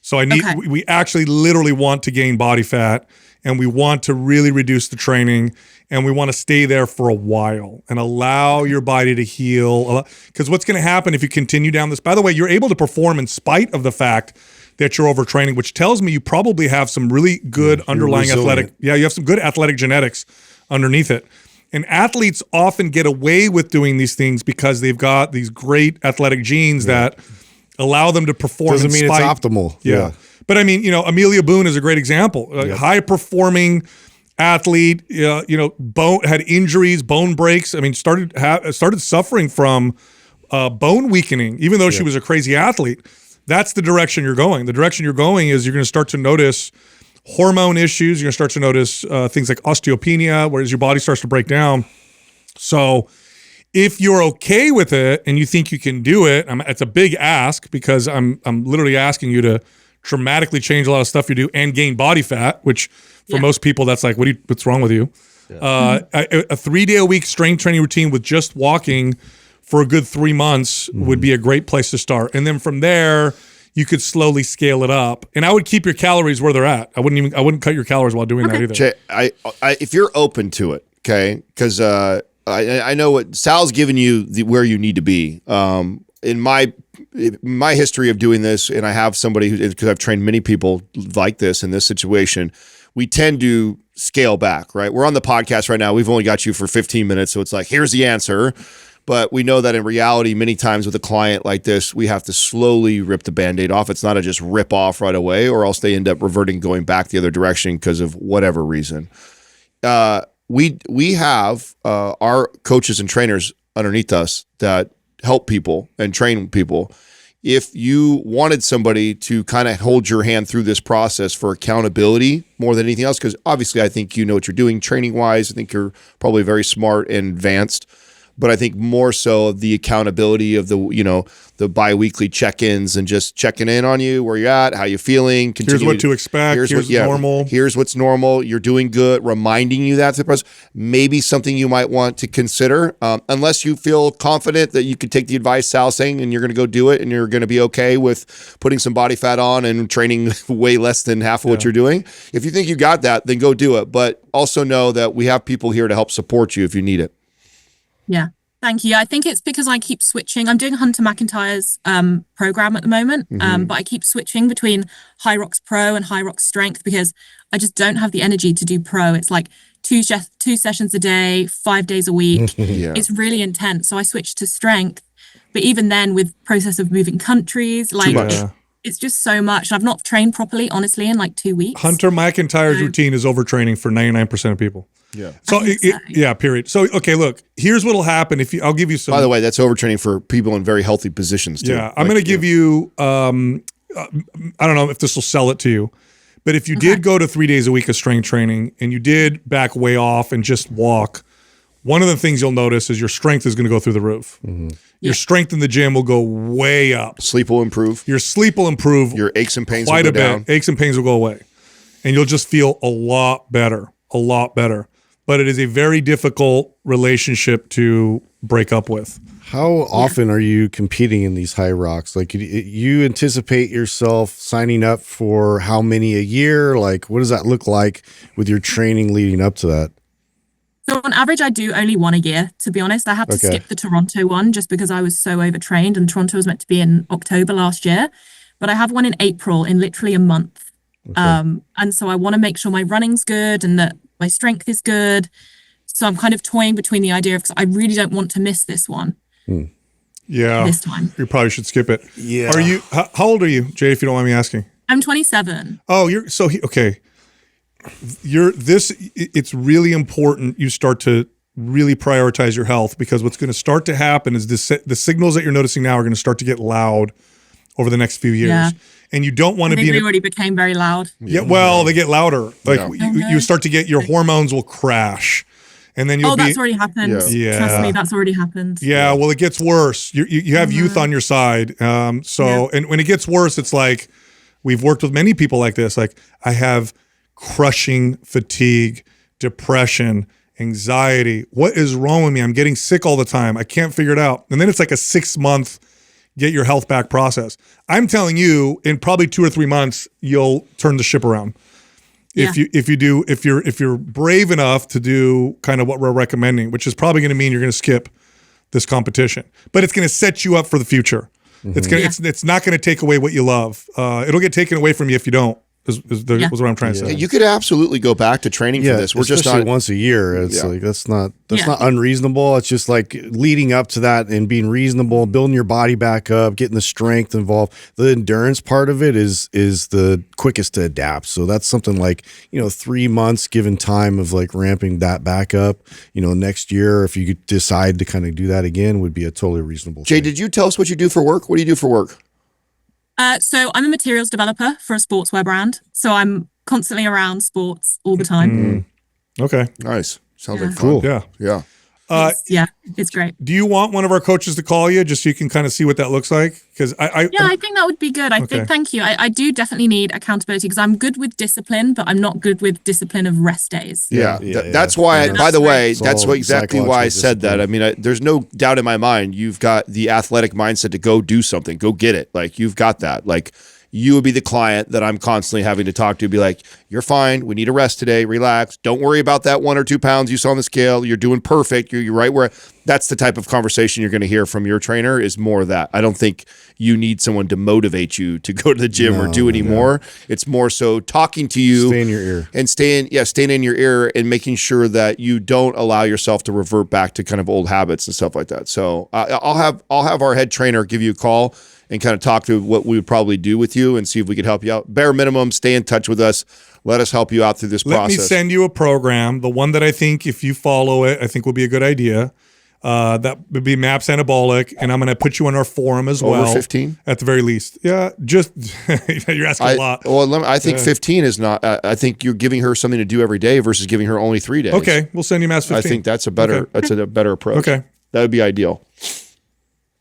So we actually literally want to gain body fat, and we want to really reduce the training, and we want to stay there for a while and allow your body to heal. Because what's going to happen if you continue down this, by the way, you're able to perform in spite of the fact that you're overtraining, which tells me you probably have some really good underlying athletic. Yeah, you have some good athletic genetics underneath it. And athletes often get away with doing these things because they've got these great athletic genes that allow them to perform.
Doesn't mean it's optimal.
Yeah. But I mean, Amelia Boone is a great example. High performing athlete, had injuries, bone breaks. I mean, started suffering from bone weakening, even though she was a crazy athlete. That's the direction you're going. The direction you're going is you're going to start to notice hormone issues. You're going to start to notice things like osteopenia, whereas your body starts to break down. So if you're okay with it and you think you can do it, it's a big ask, because I'm literally asking you to dramatically change a lot of stuff you do and gain body fat, which for most people, that's like, what's wrong with you? Yeah. A 3-day-a-week strength training routine with just walking for a good 3 months would be a great place to start. And then from there, you could slowly scale it up. And I would keep your calories where they're at. I wouldn't cut your calories while doing that either.
Jay, if you're open to it, okay, because I know what Sal's giving you where you need to be. In my history of doing this, and I have somebody because I've trained many people like this in this situation, we tend to scale back, right? We're on the podcast right now. We've only got you for 15 minutes. So it's like, here's the answer. But we know that in reality, many times with a client like this, we have to slowly rip the Band-Aid off. It's not a just rip off right away, or else they end up reverting, going back the other direction because of whatever reason. We have our coaches and trainers underneath us that help people and train people. If you wanted somebody to kind of hold your hand through this process for accountability more than anything else, because obviously I think you know what you're doing training-wise. I think you're probably very smart and advanced. But I think more so the accountability of the bi-weekly check-ins and just checking in on you, where you're at, how you feeling.
Here's what to expect. Here's normal.
Here's what's normal. You're doing good. Reminding you that to the process. Maybe something you might want to consider, unless you feel confident that you could take the advice Sal's saying and you're going to go do it, and you're going to be okay with putting some body fat on and training way less than half of what you're doing. If you think you got that, then go do it. But also know that we have people here to help support you if you need it.
Yeah, thank you. I think it's because I keep switching. I'm doing Hunter McIntyre's program at the moment, but I keep switching between Hyrox Pro and Hyrox Strength because I just don't have the energy to do Pro. It's like two sessions a day, 5 days a week. It's really intense. So I switched to Strength. But even then, with process of moving countries, like it's just so much. I've not trained properly, honestly, in like 2 weeks.
Hunter McIntyre's routine is overtraining for 99% of people.
Yeah.
So, period. So, okay, look, here's what'll happen I'll give you some.
By the way, that's overtraining for people in very healthy positions too.
Yeah. I'm going to give you, I don't know if this will sell it to you, but if you did go to 3 days a week of strength training and you did back way off and just walk, one of the things you'll notice is your strength is going to go through the roof. Your strength in the gym will go way up.
Sleep will improve.
Your sleep will improve.
Your aches and pains
quite
will go
a bit.
down.
Aches and pains will go away. And you'll just feel a lot better. But it is a very difficult relationship to break up with.
How often are you competing in these Hyrox? Like, you anticipate yourself signing up for how many a year? Like, what does that look like with your training leading up to that?
So on average, I do only one a year, to be honest. I had to skip the Toronto one just because I was so overtrained, and Toronto was meant to be in October last year. But I have one in April in literally a month. And so I want to make sure my running's good and that my strength is good. So I'm kind of toying between the idea of, because I really don't want to miss this one.
Yeah.
This time.
You probably should skip it.
Yeah.
Are you, how old are you, Jay, if you don't mind me asking?
I'm 27.
Oh, okay. It's really important you start to really prioritize your health, because what's going to start to happen is the signals that you're noticing now are going to start to get loud over the next few years. Yeah. And you don't want to be.
They already became very loud.
Yeah, well, they get louder. Like you start to get, your hormones will crash, and then you'll be. Oh,
that's already happened. Yeah. Trust me, that's already happened.
Yeah, well, it gets worse. You have youth on your side, and when it gets worse, it's like, we've worked with many people like this. Like, I have crushing fatigue, depression, anxiety. What is wrong with me? I'm getting sick all the time. I can't figure it out. And then it's like a 6 month get your health back process. I'm telling you, in probably 2 or 3 months, you'll turn the ship around. If you're brave enough to do kind of what we're recommending, which is probably going to mean you're going to skip this competition, but it's going to set you up for the future. It's not going to take away what you love. It'll get taken away from you if you don't. Was what I'm trying to say.
You could absolutely go back to training for this. We're just not
once a year. It's like that's not unreasonable. It's just like leading up to that and being reasonable, building your body back up, getting the strength involved. The endurance part of it is the quickest to adapt. So that's something like 3 months given time of like ramping that back up. Next year, if you could decide to kind of do that again, would be a totally reasonable.
Jay,
thing.
did you tell us what you do for work? What do you do for work?
So I'm a materials developer for a sportswear brand. So I'm constantly around sports all the time.
Okay.
Nice. Sounds like fun.
Cool.
Yeah.
It's great.
Do you want one of our coaches to call you just so you can kind of see what that looks like? Because I
think that would be good. Thank you. I do definitely need accountability because I'm good with discipline, but I'm not good with discipline of rest days.
That's why. By the way, that's exactly why I said that. I mean, there's no doubt in my mind. You've got the athletic mindset to go do something, go get it. Like you've got that. Like you would be the client that I'm constantly having to talk to. Be like, you're fine. We need a rest today. Relax. Don't worry about that 1 or 2 pounds you saw on the scale. You're doing perfect. You're right where. That's the type of conversation you're going to hear from your trainer. Is more of that. I don't think you need someone to motivate you to go to the gym or do any more. It's more so talking to you,
stay in your ear,
and staying in your ear and making sure that you don't allow yourself to revert back to kind of old habits and stuff like that. So I'll have our head trainer give you a call and kind of talk to what we would probably do with you and see if we could help you out. Bare minimum, stay in touch with us. Let us help you out through this process.
Let me send you a program. The one that I think, if you follow it, I think will be a good idea. That would be MAPS Anabolic, and I'm going to put you on our forum as well.
Over 15?
At the very least. Yeah, just, you're asking a lot.
Well, I think 15 is not, I think you're giving her something to do every day versus giving her only 3 days.
Okay, we'll send you MAPS 15.
I think that's a better approach.
Okay.
That would be ideal.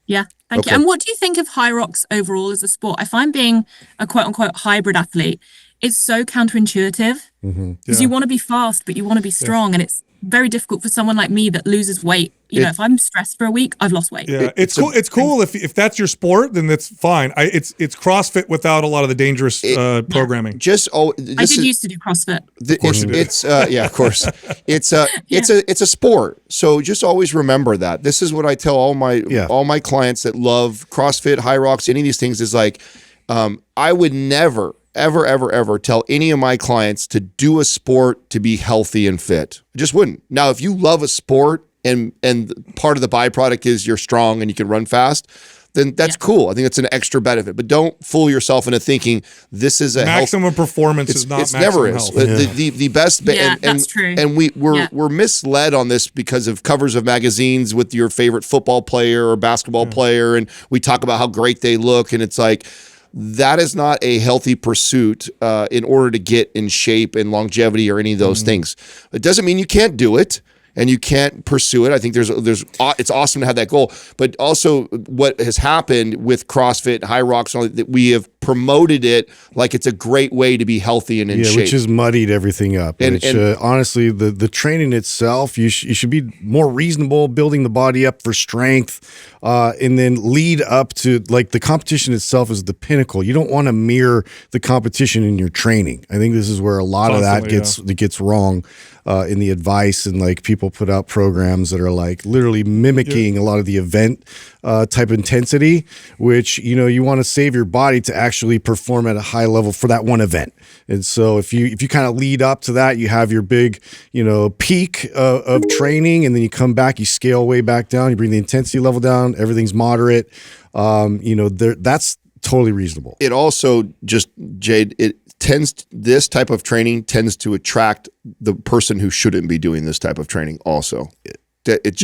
Yeah, thank you. And what do you think of Hyrox overall as a sport? I find being a quote unquote hybrid athlete is so counterintuitive because you want to be fast, but you want to be strong. And it's very difficult for someone like me that loses weight. If I'm stressed for a week, I've lost weight.
Yeah, it's cool. It's cool if that's your sport, then that's fine. It's CrossFit without a lot of the dangerous programming.
I did used to do CrossFit.
Of course you did.
It's of course. It's a sport. So just always remember that. This is what I tell all my clients that love CrossFit, Hyrox, any of these things is like, I would never ever tell any of my clients to do a sport to be healthy and fit. I just wouldn't. Now, if you love a sport and part of the byproduct is you're strong and you can run fast, then that's cool. I think it's an extra benefit. But don't fool yourself into thinking this is a
maximum performance is not
it's
maximum
never is.
health.
The best
that's true.
And we're misled on this because of covers of magazines with your favorite football player or basketball player, and we talk about how great they look, and it's like that is not a healthy pursuit in order to get in shape and longevity or any of those things. It doesn't mean you can't do it and you can't pursue it. I think it's awesome to have that goal, but also what has happened with CrossFit, Hyrox, that we have promoted it like it's a great way to be healthy and in shape.
Which has muddied everything up. And honestly, the training itself, you should be more reasonable, building the body up for strength, and then lead up to like the competition itself is the pinnacle. You don't want to mirror the competition in your training. I think this is where a lot of that gets wrong. In the advice, and like people put out programs that are like literally mimicking a lot of the event type intensity, which you want to save your body to actually perform at a high level for that one event. And so if you kind of lead up to that, you have your big peak of training, and then you come back, you scale way back down, you bring the intensity level down, everything's moderate. That's totally reasonable.
It also just, Jade, this type of training tends to attract the person who shouldn't be doing this type of training also. It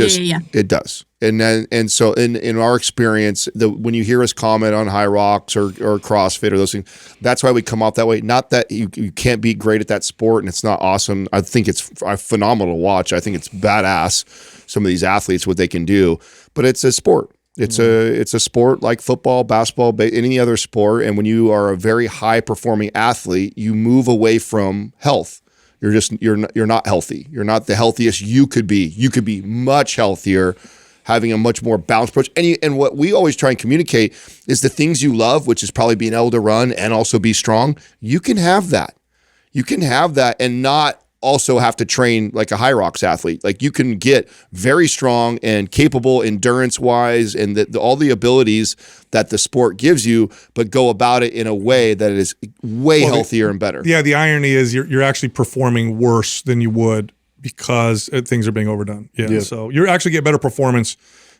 does. And so in our experience, when you hear us comment on Hyrox or CrossFit or those things, that's why we come off that way. Not that you can't be great at that sport and it's not awesome. I think it's phenomenal to watch. I think it's badass, some of these athletes, what they can do, but it's a sport. It's a sport like football, basketball, any other sport. And when you are a very high performing athlete, you move away from health. You're not healthy. You're not the healthiest you could be. You could be much healthier having a much more balanced approach. And what we always try and communicate is the things you love, which is probably being able to run and also be strong. You can have that. You can have that and not also have to train like a Hyrox athlete. Like you can get very strong and capable endurance wise and all the abilities that the sport gives you, but go about it in a way that is way healthier and better.
Yeah. The irony is you're actually performing worse than you would because things are being overdone. Yeah. So you actually get better performance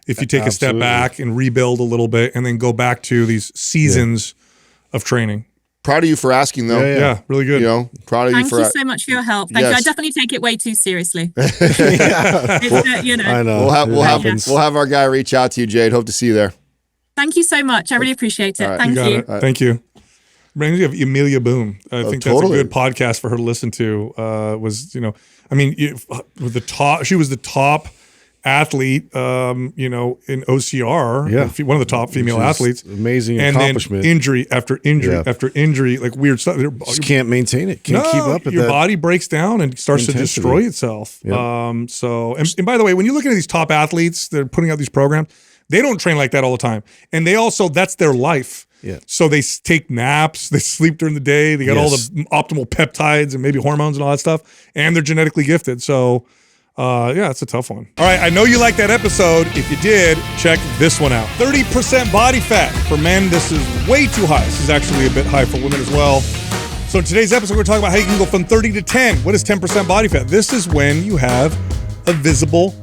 if you take a step back and rebuild a little bit and then go back to these seasons of training.
Proud of you for asking, though.
Yeah, really good.
You know, proud of
Thank
you for.
Thank you so much for your help. Thank you. I definitely take it way too seriously.
You know, I know. We'll have our guy reach out to you, Jade. Hope to see you there.
Thank you so much. I really appreciate it.
Right.
Thank you.
Right. Thank you. Reminds me of Amelia Boone. I think that's a good podcast for her to listen to. She was the top athlete, in OCR.
Yeah.
One of the top female athletes.
Amazing
and
accomplishment.
Then injury after injury after injury, like weird stuff.
Just can't maintain it. Can't keep up with
your
that.
body breaks down and starts to destroy itself.
Yep.
And by the way, when you look at these top athletes, they're putting out these programs, they don't train like that all the time. And they also, that's their life.
Yeah.
So they take naps, they sleep during the day, they got all the optimal peptides and maybe hormones and all that stuff, and they're genetically gifted. So it's a tough one. All right, I know you liked that episode. If you did, check this one out. 30% body fat. For men, this is way too high. This is actually a bit high for women as well. So in today's episode, we're talking about how you can go from 30 to 10. What is 10% body fat? This is when you have a visible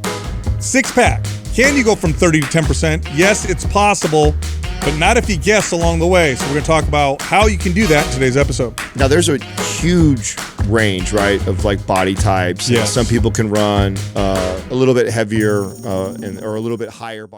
six-pack. Can you go from 30 to 10%? Yes, it's possible, but not if you guess along the way. So we're going to talk about how you can do that in today's episode.
Now, there's a huge range, right, of like body types.
Yes.
Some people can run a little bit heavier or a little bit higher body.